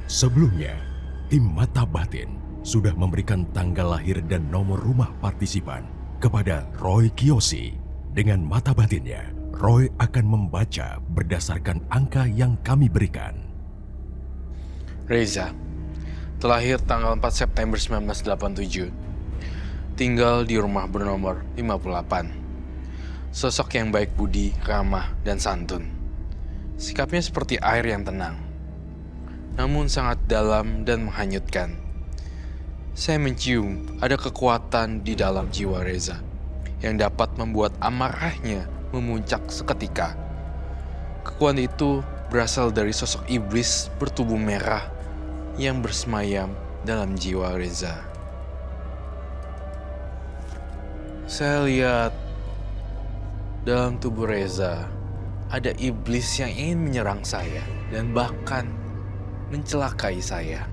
Sebelumnya, tim Mata Batin sudah memberikan tanggal lahir dan nomor rumah partisipan kepada Roy Kiyoshi. Dengan mata batinnya, Roy akan membaca berdasarkan angka yang kami berikan. Reza, terlahir tanggal 4 September 1987. Tinggal di rumah bernomor 58. Sosok yang baik budi, ramah, dan santun. Sikapnya seperti air yang tenang, namun sangat dalam dan menghanyutkan. Saya mencium ada kekuatan di dalam jiwa Reza yang dapat membuat amarahnya memuncak seketika. Kekuatan itu berasal dari sosok iblis bertubuh merah yang bersemayam dalam jiwa Reza. Saya lihat dalam tubuh Reza ada iblis yang ingin menyerang saya dan bahkan mencelakai saya.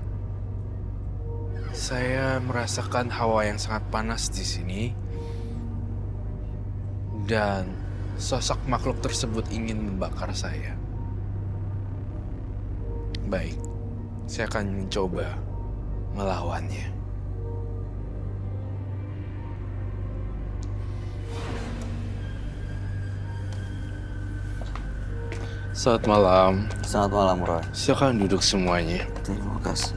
Saya merasakan hawa yang sangat panas di sini dan sosok makhluk tersebut ingin membakar saya. Baik, saya akan mencoba melawannya. Selamat malam. Selamat malam, Roy. Silakan duduk semuanya. Terima kasih.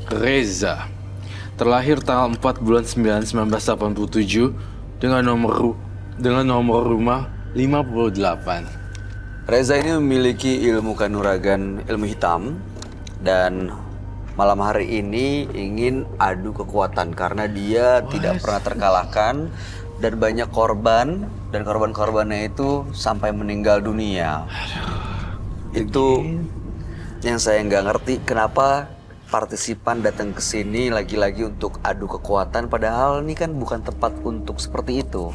Reza, terlahir tanggal 4 bulan 9 1987 dengan nomor rumah 58. Reza ini memiliki ilmu kanuragan, ilmu hitam, dan malam hari ini ingin adu kekuatan karena dia tidak pernah terkalahkan dan banyak korban, dan korban-korbannya itu sampai meninggal dunia. Itu yang saya nggak ngerti, kenapa partisipan datang ke sini lagi-lagi untuk adu kekuatan, padahal ini kan bukan tempat untuk seperti itu.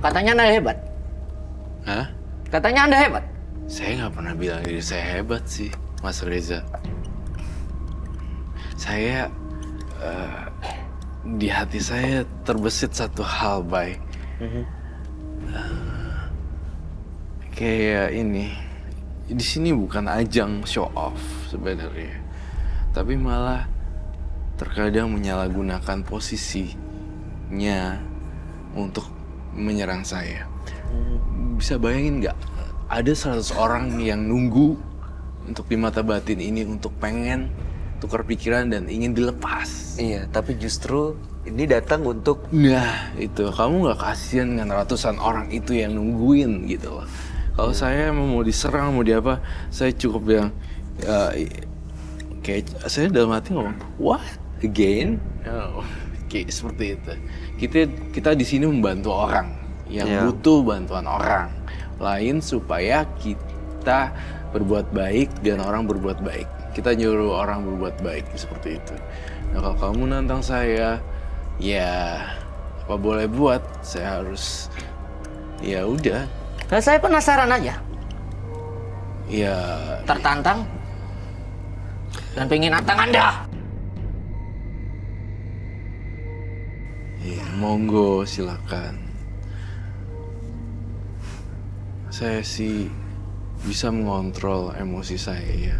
Katanya Anda hebat. Hah? Katanya Anda hebat. Saya nggak pernah bilang diri saya hebat sih, Mas Reza. Saya di hati saya terbesit satu hal, Bay. Kayak ini, di sini bukan ajang show off sebenarnya, tapi malah terkadang menyalahgunakan posisinya untuk menyerang saya. Bisa bayangin nggak? Ada 100 orang yang nunggu untuk di mata batin ini untuk pengen tukar pikiran dan ingin dilepas. Iya, tapi justru ini datang untuk... Nah, itu kamu nggak kasihan dengan ratusan orang itu yang nungguin gitu loh. Kalau saya mau diserang, mau di apa, saya cukup bilang, kayak saya dalam hati ngomong, what again? Oh, kayak seperti itu. Kita di sini membantu orang yang butuh bantuan orang lain supaya kita berbuat baik dan orang berbuat baik. Kita nyuruh orang berbuat baik seperti itu. Nah, kalau kamu nantang saya, ya apa boleh buat, saya harus, ya udah. Nah, saya penasaran aja. Ya. Tertantang dan pengen nantang Anda. Ya, monggo silakan. Saya sih bisa mengontrol emosi saya ya.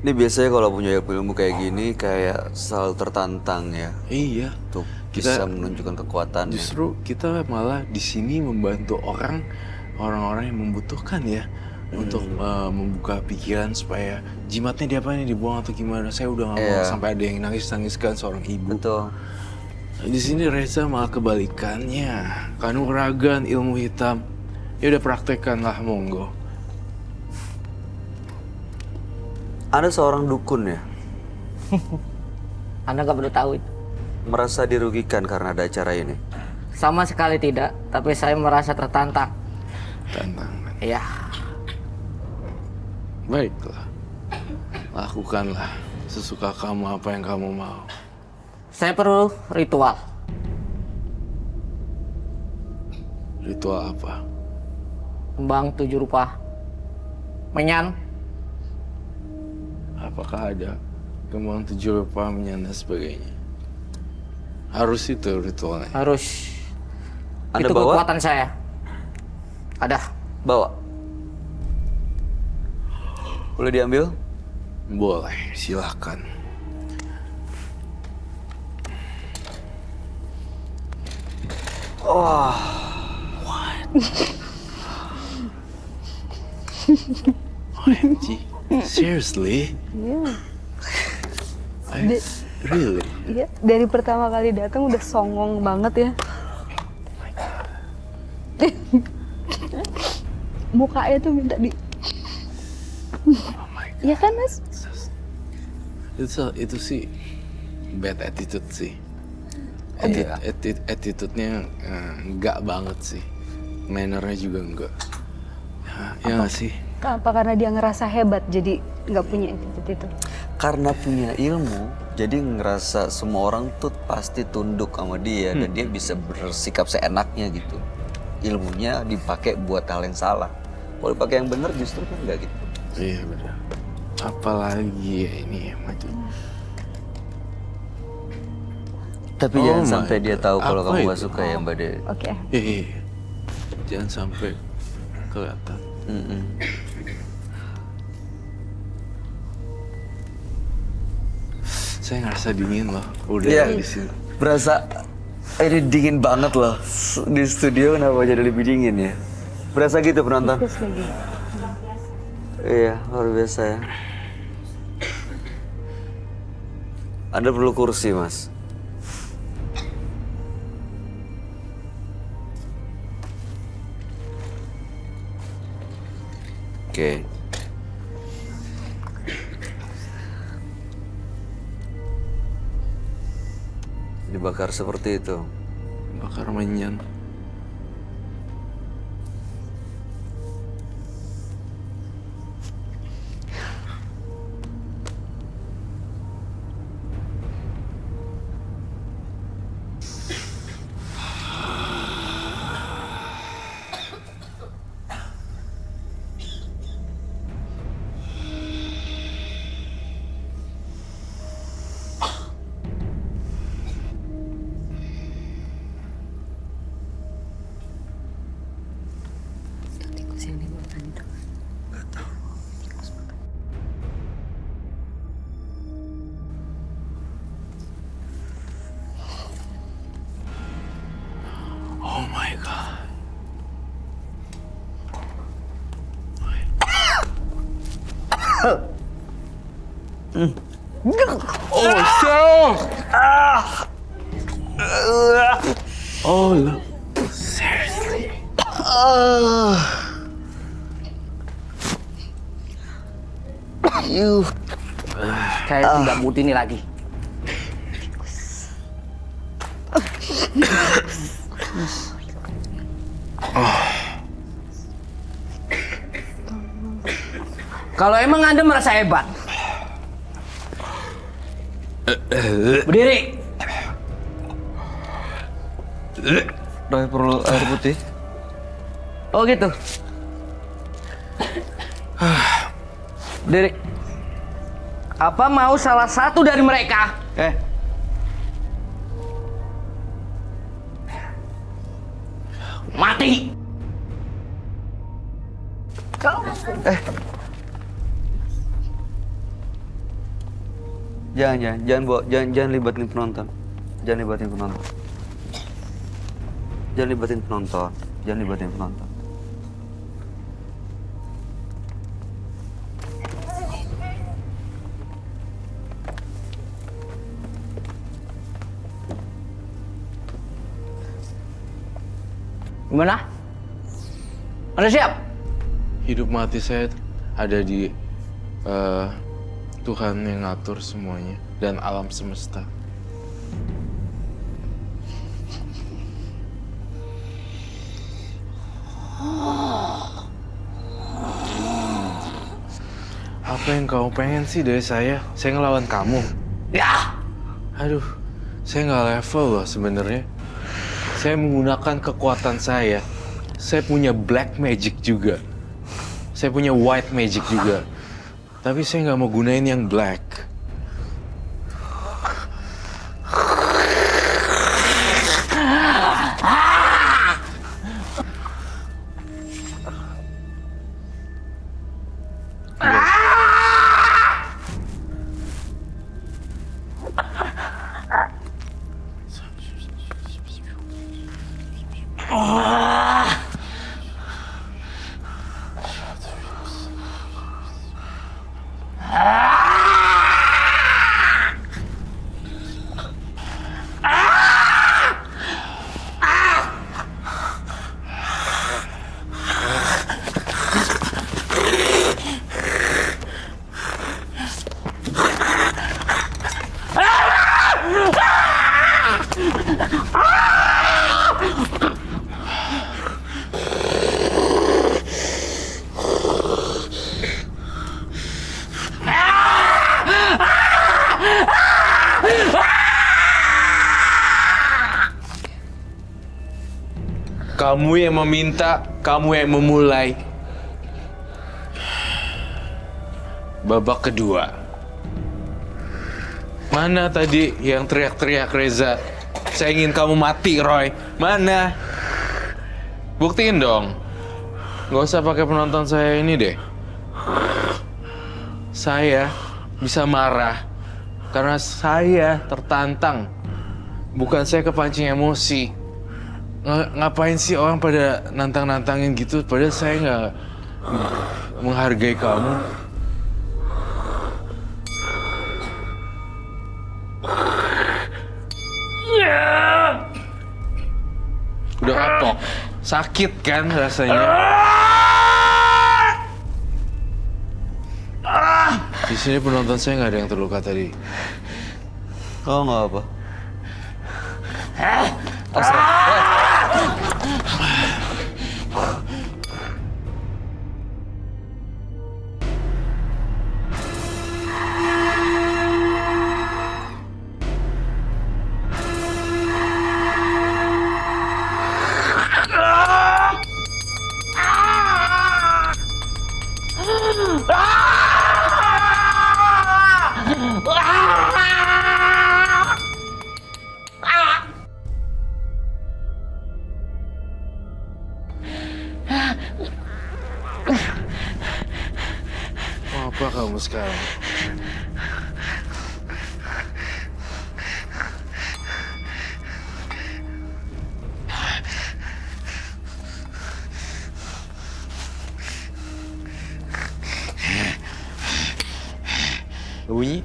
Ini biasanya kalau punya ilmu kayak gini kayak selalu tertantang ya. Iya. Untuk bisa menunjukkan kekuatannya. Justru kita malah di sini membantu orang-orang yang membutuhkan ya. Untuk membuka pikiran supaya jimatnya diapain, dibuang atau gimana. Saya udah gak mau sampai ada yang nangis-nangiskan seorang ibu. Betul. Di sini Reza malah kebalikannya. Kanuragan, ilmu hitam. Ya udah praktekkan lah, monggo. Anda seorang dukun ya? Anda nggak perlu tahu itu. Merasa dirugikan karena ada acara ini? Sama sekali tidak, tapi saya merasa tertantang. Tantangan. Iya. Baiklah. Lakukanlah sesuka kamu apa yang kamu mau. Saya perlu ritual. Ritual apa? Kembang 7 rupa. Menyan. Apakah ada kembang 7 rupa, menyan dan sebagainya? Harus itu ritualnya. Harus. Anda Itu bawa? kekuatan saya. Ada. Bawa. Boleh diambil? Boleh, silahkan. Oh. OMG, seriously? Iya. Really? Iya, dari pertama kali datang udah songong banget ya. Mukanya tuh minta di... Oh my God. Iya kan, Mas? Itu sih bad attitude sih. Attitude-nya enggak banget sih. Mannernya juga enggak. Ya nggak sih? Apa karena dia ngerasa hebat jadi nggak punya attitude itu? Karena punya ilmu, jadi ngerasa semua orang tuh pasti tunduk sama dia dan dia bisa bersikap seenaknya gitu. Ilmunya dipakai buat hal yang salah. Kalau dipakai yang benar justru kan nggak gitu. Iya benar. Apalagi ya ini ya macam. Tapi Oh jangan my sampai dia God. tahu kalau Apa kamu itu? gak suka ya Mbak De. Oke. Jangan sampai kelihatan. Saya ngerasa dingin loh, udah Iya, di sini. berasa ini dingin banget loh. Di studio kenapa jadi lebih dingin ya? Berasa gitu penonton? Terus lagi. Iya, luar biasa ya. Anda perlu kursi, Mas. Oke. Dibakar seperti itu. Bakar menyan. Oh my god. Oh, so. Oh, look. Seriously. Saya tidak butuh ini lagi. Kalau emang Anda merasa hebat, berdiri. Roy perlu air putih. Oh gitu. Berdiri. Apa mau salah satu dari mereka? Mati. Jangan libatin penonton. Jangan libatin penonton. Jangan libatin penonton. Jangan libatin penonton. Gimana? Anda siap? Hidup mati saya ada di Tuhan yang ngatur semuanya dan alam semesta. Apa yang kau pengen sih dari saya? Saya ngelawan kamu. Ya. Aduh, saya nggak level loh sebenarnya. Saya menggunakan kekuatan saya. Saya punya black magic juga. Saya punya white magic juga. Tapi saya nggak mau gunain yang black. Kamu yang meminta, kamu yang memulai. Babak kedua. Mana tadi yang teriak-teriak Reza? Saya ingin kamu mati, Roy. Mana? Buktiin dong. Gak usah pakai penonton saya ini deh. Saya bisa marah karena saya tertantang. Bukan saya kepancing emosi. Ngapain sih orang pada nantang-nantangin gitu? Padahal saya menghargai kamu. Udah kapok. Sakit kan rasanya? Di sini penonton saya nggak ada yang terluka tadi. Oh, nggak apa. Mau apa kamu sekarang? Bunyi?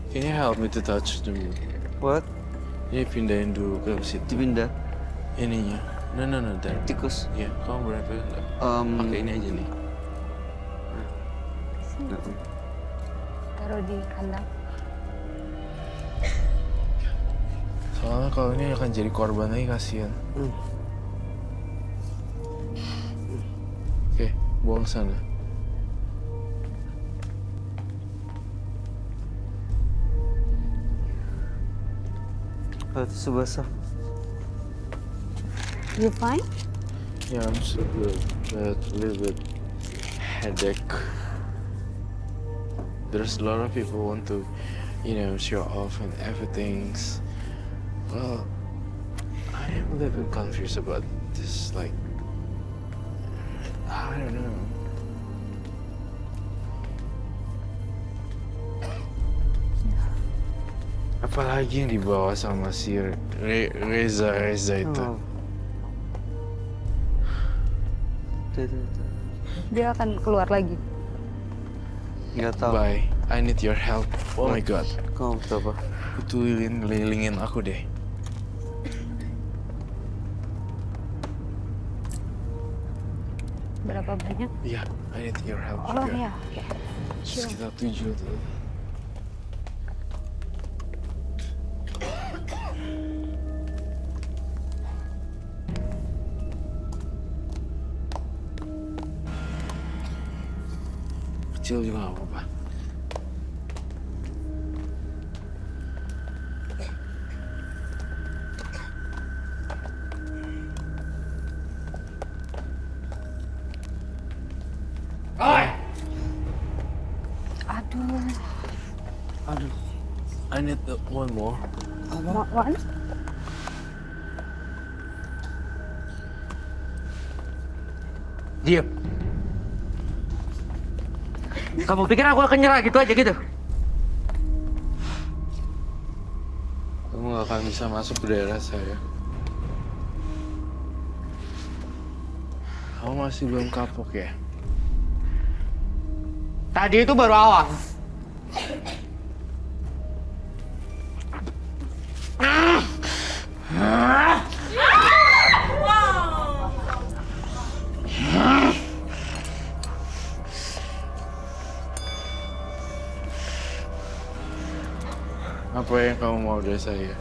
Can you help me to touch the What? Ini pindahin dulu ke situ. Dipindah? Ininya. No, dan Tikus? ya, kamu berapa? Pakai ini aja nih. Taruh di kandang. Soalnya kalau ini akan jadi korban lagi, kasihan. Oke, buang sana. Itu basah. You fine? Yeah, I'm so good, but a little bit headache. There's a lot of people want to, show off and everything's. Well, I am a little bit confused about this. Like, I don't know. Apalagi yang dibawa sama si Reza itu. Oh. Dia akan keluar lagi. Nggak tahu. Bye. I need your help. Oh my god. Kamu butuh apa? Butuh ngelilingin aku deh. Berapa banyak? Iya, I need your help Oh juga. ya, oke. Sure. Sekitar 7 tuh. Kecil juga gak apa-apa. Aduh, I need one more. one? Diam. Kamu pikir aku akan nyerah gitu aja gitu? Kamu gak akan bisa masuk ke daerah saya. Kamu masih belum kapok ya? Tadi itu baru awal. Apa yang kamu mau dari saya?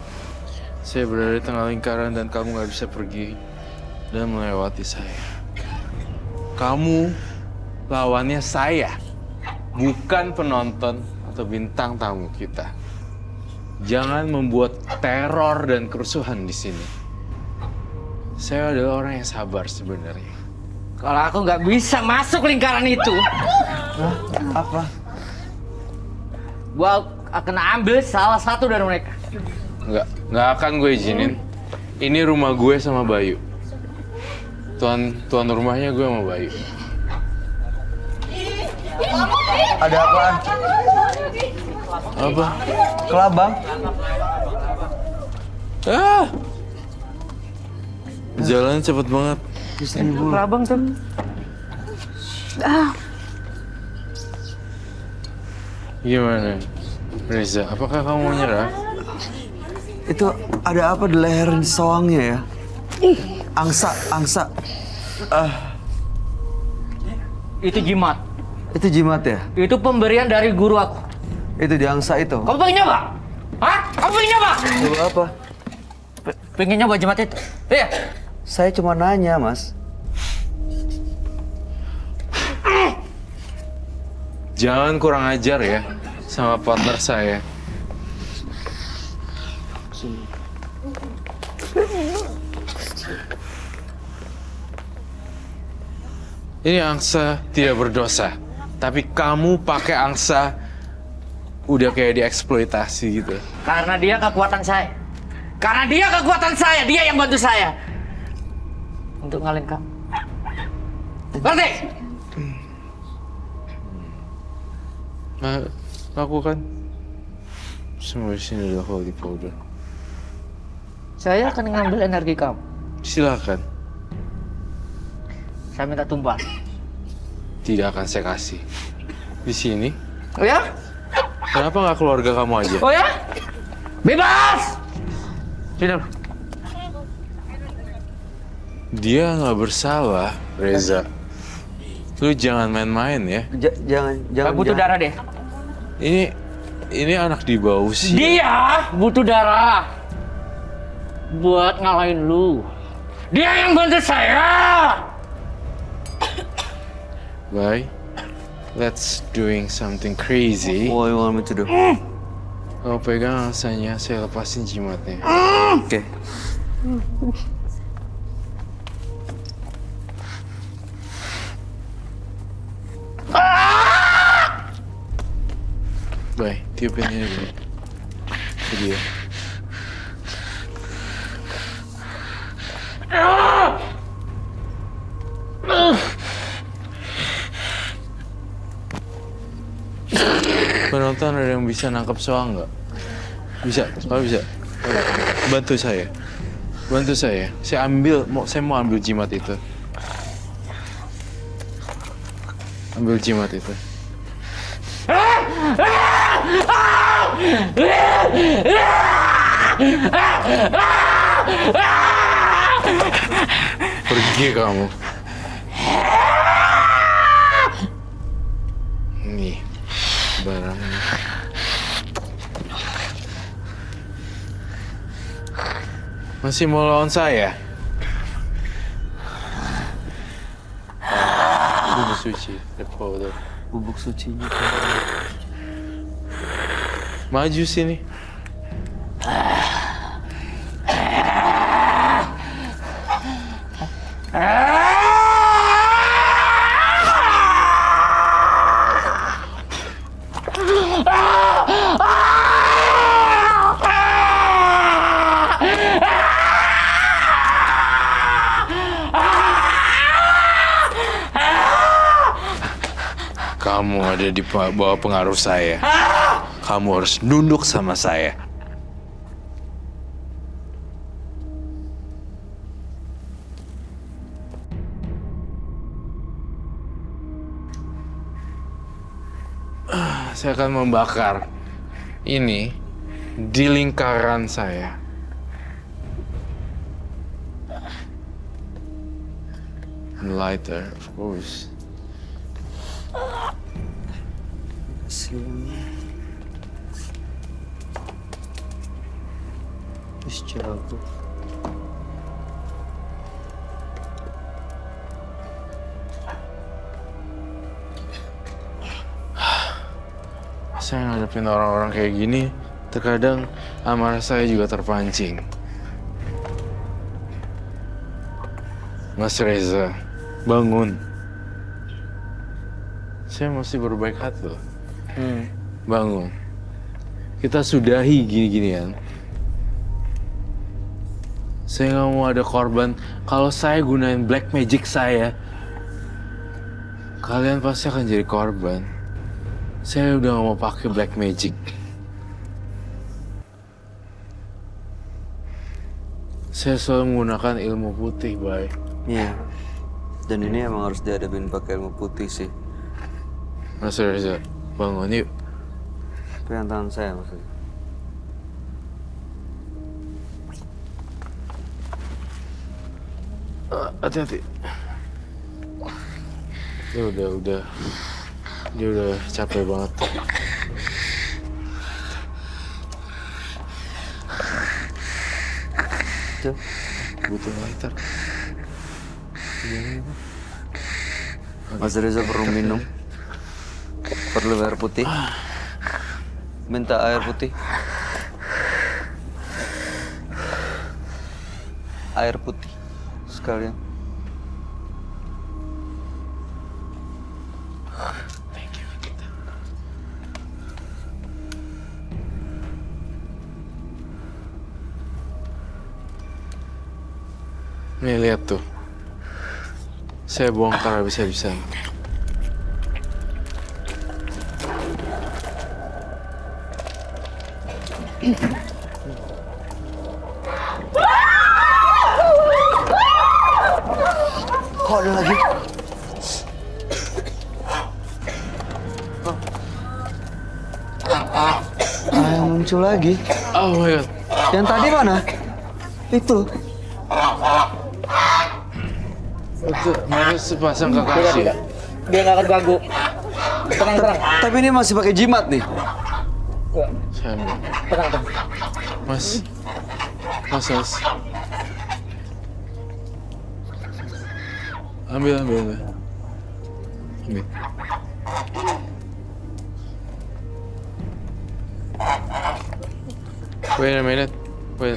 Saya berada di tengah lingkaran dan kamu gak bisa pergi dan melewati saya. Kamu lawannya saya, bukan penonton atau bintang tamu kita. Jangan membuat teror dan kerusuhan di sini. Saya adalah orang yang sabar sebenarnya. Kalau aku nggak bisa masuk lingkaran itu, Apa? gua akan ambil salah satu dari mereka. Nggak akan gue izinin. Ini rumah gue sama Bayu. Tuan rumahnya gue sama Bayu. Ada apaan? Apa? Kelabang? Ah! Jalan cepet banget. Abang tuh. Gimana? Reza, apakah kamu mau nyerah? Itu ada apa di leher soangnya ya? Angsa. Itu jimat. Itu jimat ya? Itu pemberian dari guru aku. Itu di angsa itu? Kamu pengen nyoba? Hah? Kamu pengen nyoba? Coba apa? Pengen nyoba jimat itu? Iya. Saya cuma nanya, Mas. Jangan kurang ajar ya sama partner saya. Ini angsa tidak berdosa, tapi kamu pakai angsa udah kayak dieksploitasi gitu. Karena dia kekuatan saya. Karena dia kekuatan saya. Dia yang bantu saya. Untuk ngalahin kamu. Ngerti? Lakukan. Semua di sini adalah holy powder. Saya akan ngambil energi kamu. Silakan. Saya minta tumpah. Tidak akan saya kasih. Di sini. Oh ya? Kenapa nggak keluarga kamu aja? Oh ya? Bebas! Sini. Dia nggak bersalah, Reza. Lu jangan main-main ya. Jangan. Saya butuh darah deh. Ini anak di bawah usia. Dia butuh darah. Buat ngalahin lu. Dia yang bantu saya! Bye. Let's doing something crazy. What you want me to do? Kamu pegang angsanya, saya lepasin jimatnya. Oke. Bye, tiupin ini dulu. Ke dia. Penonton ada yang bisa nangkap soang nggak? Bisa, Pak bisa. Bantu saya. Saya mau ambil jimat itu. Ambil jimat itu. Pergi kamu. Nih, barangnya. Masih mau lawan saya? Bubuk suci, the powder. Bubuk sucinya. Maju sini. Kamu ada di bawah pengaruh saya. Kamu harus nunduk sama saya. Saya akan membakar ini di lingkaran saya. Lighter, of course. Wis jago. Saya ngadepin orang-orang kayak gini, terkadang amarah saya juga terpancing. Mas Reza, bangun. Saya masih berbaik hati loh. Bangun. Kita sudahi gini-ginian. Saya nggak mau ada korban. Kalau saya gunain black magic saya, kalian pasti akan jadi korban. Saya udah nggak mau pakai black magic. Saya selalu menggunakan ilmu putih, Bay. Iya. Dan ini emang harus dihadapin pakai ilmu putih sih. Mas Reza, bangun yuk. Pegang tangan saya maksudnya. Hati-hati. Dia udah capek banget. Tuh. Butuh lighter. Mas Reza perlu minum. Perlu air putih. Minta air putih. Air putih sekalian. Nih lihat tuh. Saya bongkar habis-habisan. Kok ada lagi? Yang muncul lagi. Oh my god. Yang tadi mana? Itu. Itu mereka sepasang kekasih. Dia nggak akan ganggu. Tenang. Tapi ini masih pakai jimat nih. Saya ambil. Tenang. Mas. Ambil. Wait a minute. Wait.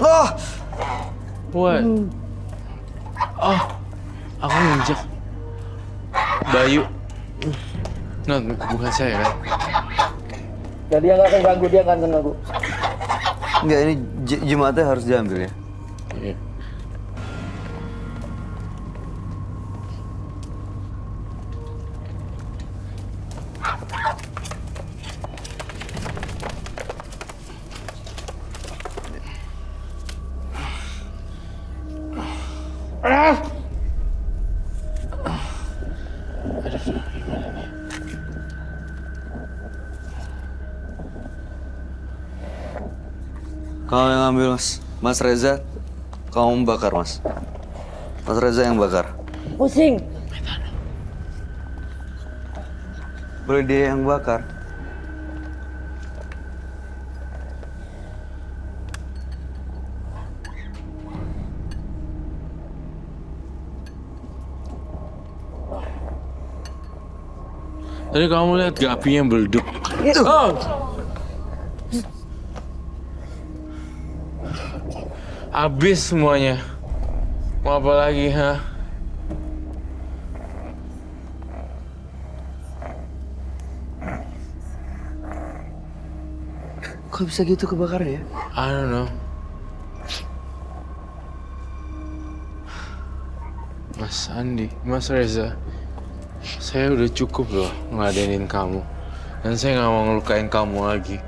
Oh! What? Oh, aku nginjek Bayu. No, bukan saya kan? Dia nggak akan ganggu. Enggak, ini jimatnya harus diambil ya. Iya. Kamu yang ambil, Mas. Mas Reza, kamu bakar, Mas. Mas Reza yang bakar. Pusing. Boleh dia yang bakar. Tadi kamu lihat gak apinya meleduk? Oh! Habis semuanya. Mau apa lagi, ha? Kok bisa gitu kebakaran ya? I don't know. Mas Andi, Mas Reza, saya udah cukup loh ngeladenin kamu. Dan saya nggak mau ngelukain kamu lagi.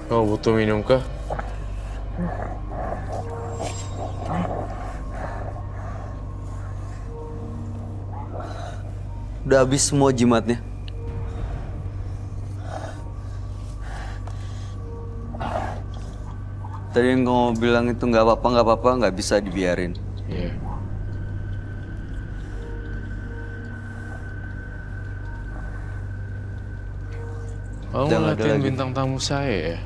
Kau butuh minum kah? Udah habis semua jimatnya. Tadi yang kamu bilang itu nggak apa-apa, nggak bisa dibiarin. Iya. Kamu Udah nggak ada ngeliatin lagi. bintang tamu saya ya?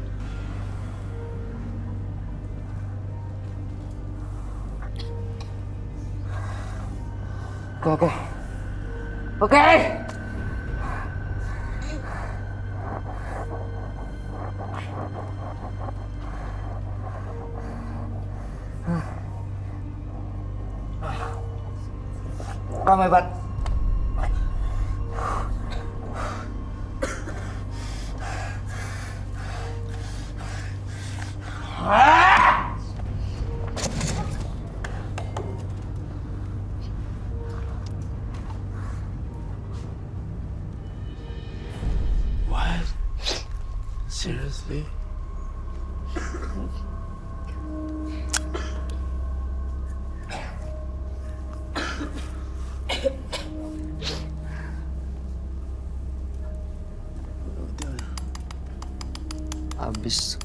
Oke. Oke. Kamu hebat. What? Seriously? Habis.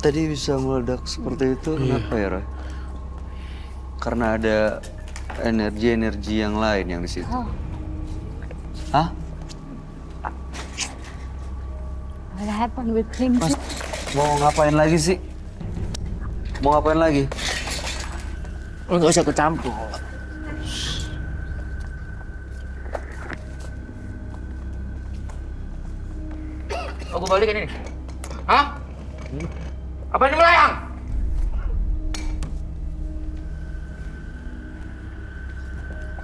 Tadi bisa meledak seperti itu, kenapa ya, Roy? Karena ada energi-energi yang lain yang di situ. Hah? What happened with him? Mas, mau ngapain lagi sih? Mau ngapain lagi? Nggak usah kecampur. Aku balik ini. Hah? Apa ini melayang?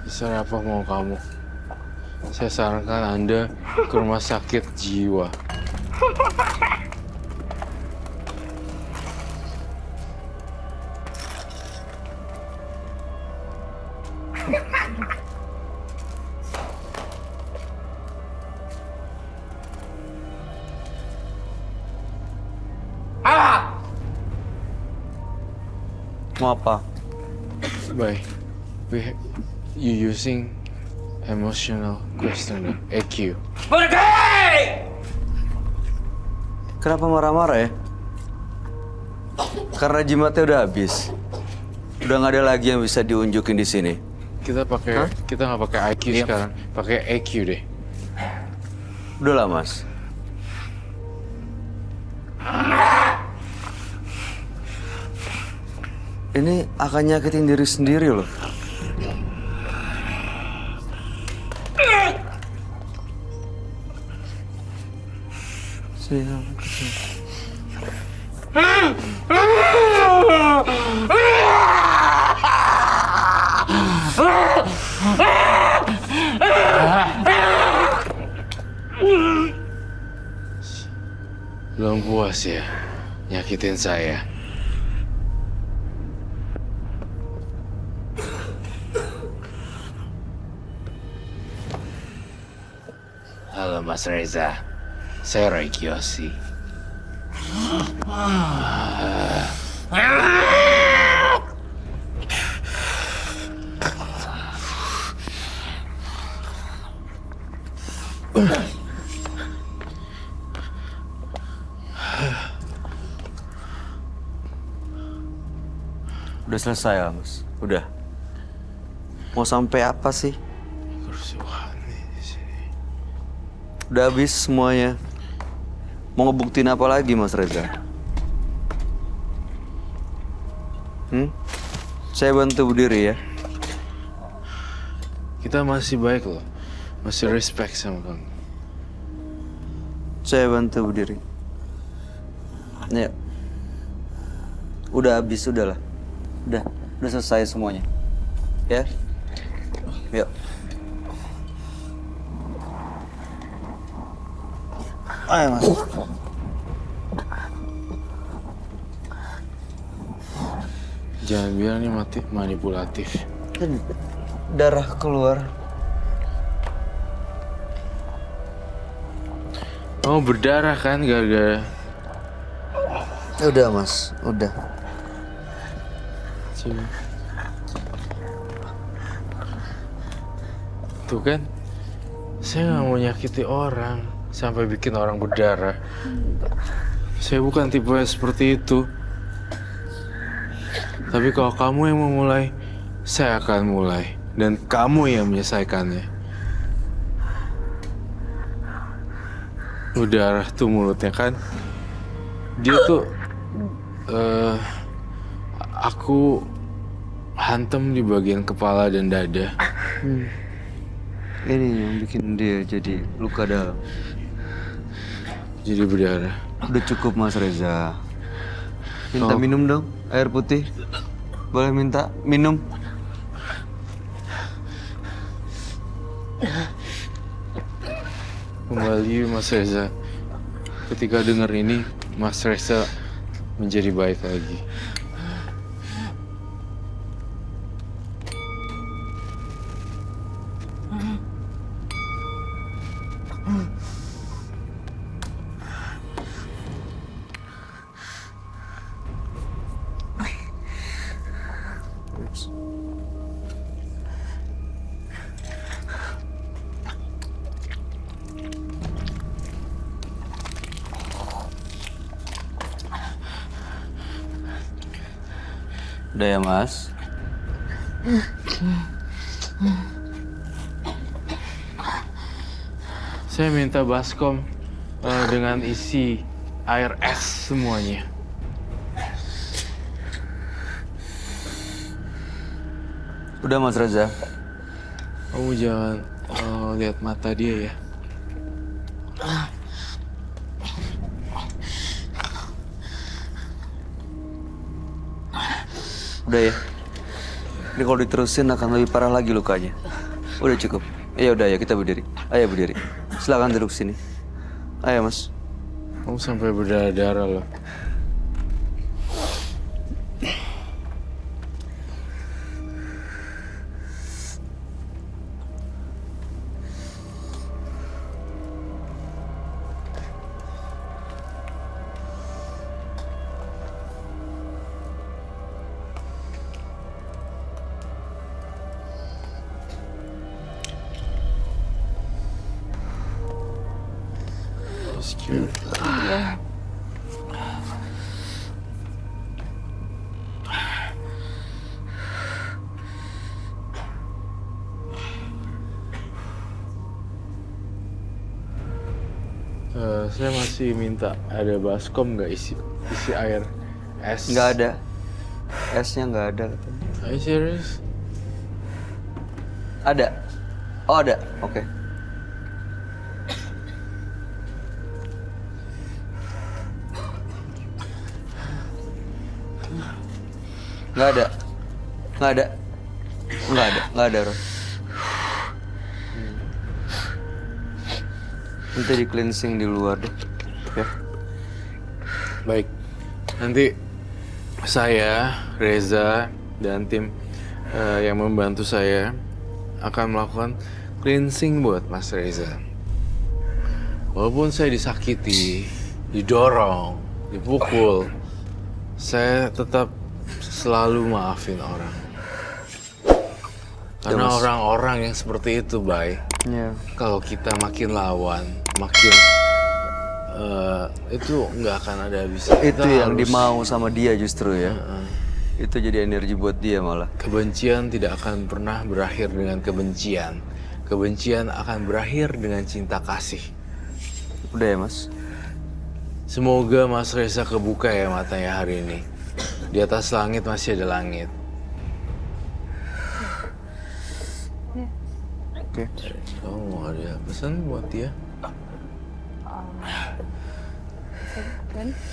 Terserah apa mau kamu. Saya sarankan Anda ke rumah sakit jiwa. Ah! Mau apa? Bye. You using emotional questioning, EQ. Pergi! Kenapa marah-marah ya? Karena jimatnya udah habis. Udah nggak ada lagi yang bisa diunjukin di sini. Kita nggak pakai IQ sekarang, pakai EQ deh. Udahlah, Mas. Ini akan nyakitin diri sendiri loh. Belum puas ya, nyakitin saya. Halo Mas Reza, saya Roy Kiyoshi. Udah selesai ya, Mas. Udah. Mau sampai apa sih? Kerusuhan nih di sini. Udah habis semuanya. Mau ngebuktiin apa lagi, Mas Reza? Saya bantu berdiri ya. Kita masih baik loh, masih respect sama kamu. Saya bantu berdiri. Ya. Udah habis, udahlah. Udah selesai semuanya. Ya. Yuk. Ayo, Mas. Jangan bilang ini manipulatif. Darah keluar. Kamu berdarah kan gara-gara... Udah, Mas. Udah. Coba. Tuh kan, saya nggak mau nyakiti orang sampai bikin orang berdarah. Saya bukan tipe yang seperti itu. Tapi kalau kamu yang memulai, saya akan mulai. Dan kamu yang menyelesaikannya. Berdarah tuh mulutnya kan? dia tuh aku hantem di bagian kepala dan dada. Ini yang bikin dia jadi luka dalam. Jadi berdarah. Udah cukup Mas Reza. Minta minum dong, air putih. Boleh minta minum? Kembali Mas Reza. Ketika dengar ini, Mas Reza menjadi baik lagi. Udah ya Mas? Saya minta baskom dengan isi air es semuanya. Udah Mas Reza. Kamu jangan lihat mata dia ya. Udah ya. Ini kalau diterusin akan lebih parah lagi lukanya. Udah cukup. Ya udah ya kita berdiri. Ayo berdiri. Silakan duduk sini. Ayo Mas. Kamu sampai berdarah-darah loh. Secure. Saya masih minta ada baskom nggak isi air es? Nggak ada. Esnya nggak ada katanya. Are you serious? Ada. Oh ada. Oke. Nggak ada. Nggak ada. Nggak ada. Nggak ada, Ron. Nanti di cleansing di luar deh. Ya. Baik. Nanti saya, Reza, dan tim yang membantu saya akan melakukan cleansing buat Mas Reza. Walaupun saya disakiti, didorong, dipukul, saya tetap selalu maafin orang. Karena Mas. orang-orang yang seperti itu, Bay, Iya. kalau kita makin lawan, makin itu nggak akan ada habisnya. Itu Kita yang harus- dimau sama dia justru ya. Itu jadi energi buat dia malah. Kebencian tidak akan pernah berakhir dengan kebencian. Kebencian akan berakhir dengan cinta kasih. Udah ya Mas? Semoga Mas Reza kebuka ya matanya hari ini. Di atas langit masih ada langit. Oke. Kamu mau ada pesan buat dia?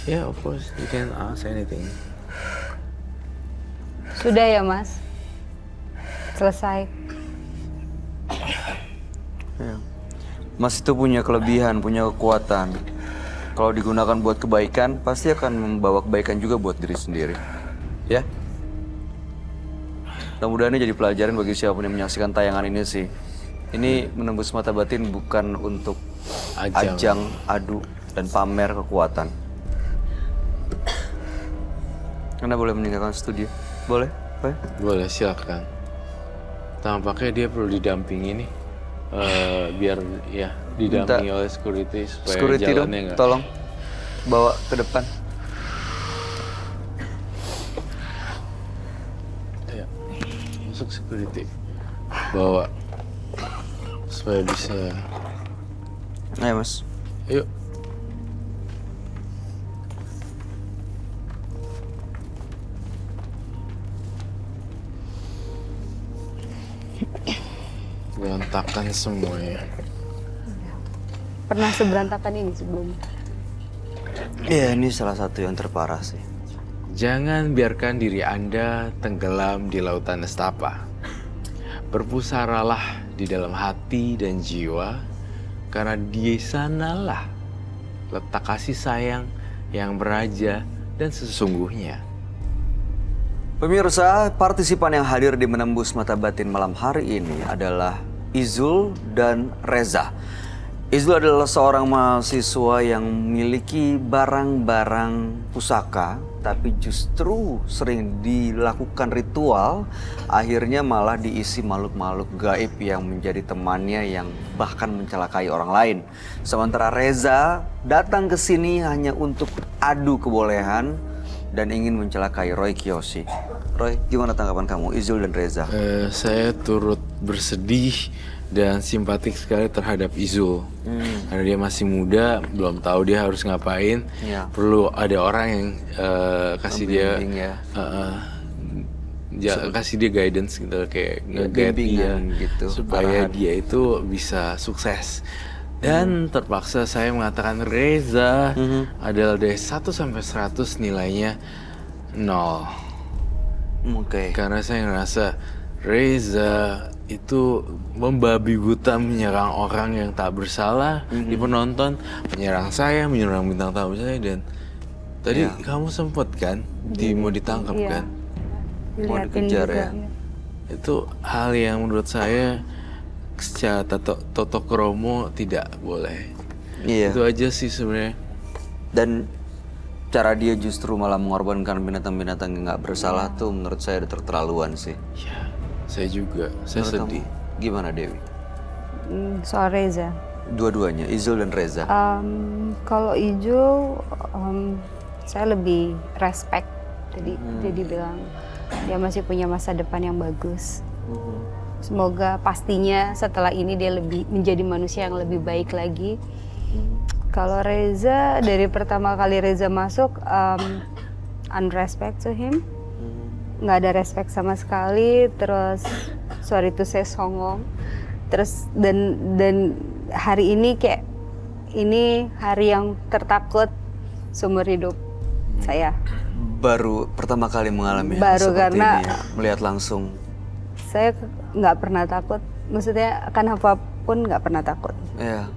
Yeah, of course. You can ask anything. Sudah ya Mas? Selesai. Ya. Mas itu punya kelebihan, punya kekuatan. Kalau digunakan buat kebaikan, pasti akan membawa kebaikan juga buat diri sendiri. Ya? Mudah-mudahan ini jadi pelajaran bagi siapapun yang menyaksikan tayangan ini sih. Ini menembus mata batin bukan untuk ajang, adu, dan pamer kekuatan. Anda boleh meninggalkan studio. Boleh? Boleh? Boleh, silakan. Tampaknya dia perlu didampingi nih. Biar ya didampingi oleh security supaya Security dong, jalannya nggak. tolong bawa ke depan. Ya, masuk security. Bawa supaya bisa. Ayo Mas. Yuk. Berantakan semuanya. Pernah seberantakan ini sebelumnya? Iya, ini salah satu yang terparah sih. Jangan biarkan diri Anda tenggelam di lautan nestapa. Berpusaralah di dalam hati dan jiwa, karena di sanalah letak kasih sayang yang beraja dan sesungguhnya. Pemirsa, partisipan yang hadir di Menembus Mata Batin malam hari ini adalah Izul dan Reza. Izul adalah seorang mahasiswa yang memiliki barang-barang pusaka, tapi justru sering dilakukan ritual, akhirnya malah diisi makhluk-makhluk gaib yang menjadi temannya yang bahkan mencelakai orang lain. Sementara Reza datang ke sini hanya untuk adu kebolehan dan ingin mencelakai Roy Kiyoshi. Roy, gimana tanggapan kamu, Izul dan Reza? Saya turut bersedih dan simpatik sekali terhadap Izul. Karena dia masih muda, belum tahu dia harus ngapain. Ya. Perlu ada orang yang kasih dia kasih dia guidance gitu, kayak nge-guide dia gitu, supaya arahan. dia itu bisa sukses. Dan terpaksa saya mengatakan Reza adalah dari 1 sampai 100 nilainya 0. Oke. Karena saya ngerasa Reza itu membabi buta menyerang orang yang tak bersalah di penonton, menyerang saya, menyerang bintang tamu saya. Dan tadi kamu sempet kan mau ditangkap Iya. kan? Mau Diliatin dikejar juga, ya? iya. Itu hal yang menurut saya secara toto kromo tidak boleh. Iya. Itu aja sih sebenarnya. Dan cara dia justru malah mengorbankan binatang-binatang yang nggak bersalah tuh menurut saya udah terlaluan sih. Ya, saya juga, saya Menurut sedih. kamu gimana, Dewi? Soal Reza. Dua-duanya, Izul dan Reza. Kalau Ijul, saya lebih respect. Jadi bilang dia masih punya masa depan yang bagus. Semoga pastinya setelah ini dia lebih menjadi manusia yang lebih baik lagi. Kalau Reza, dari pertama kali Reza masuk, unrespect to him. Nggak ada respect sama sekali. Terus, sorry to say, songong. Terus, dan hari ini kayak, ini hari yang tertakut seumur hidup saya. Baru pertama kali mengalami hal Baru seperti karena ini ya, melihat langsung. Saya nggak pernah takut. Maksudnya akan apapun nggak pernah takut. Ya,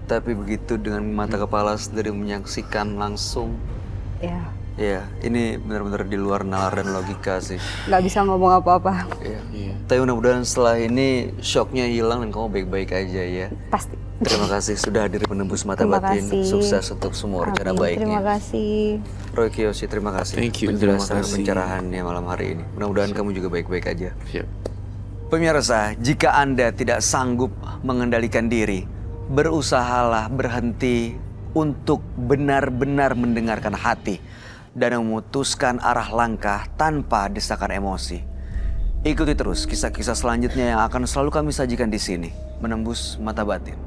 tapi begitu dengan mata kepala sendiri menyaksikan langsung. Ya, Ya, ini benar-benar di luar nalar dan logika sih. nggak bisa ngomong apa-apa. Ya. Iya. Tapi mudah-mudahan setelah ini shocknya hilang dan kamu baik-baik aja ya. Pasti. Terima kasih sudah hadir menembus mata Terima batin. kasih. Sukses untuk semua rencana Amin. baiknya. Terima kasih. Roy Kiyoshi, terima kasih. Thank you, terima Penjelasan kasih. pencerahannya malam hari ini. Mudah-mudahan kamu juga baik-baik aja. Siap. Pemirsa, jika Anda tidak sanggup mengendalikan diri, berusahalah berhenti untuk benar-benar mendengarkan hati dan memutuskan arah langkah tanpa desakan emosi. Ikuti terus kisah-kisah selanjutnya yang akan selalu kami sajikan di sini, Menembus Mata Batin.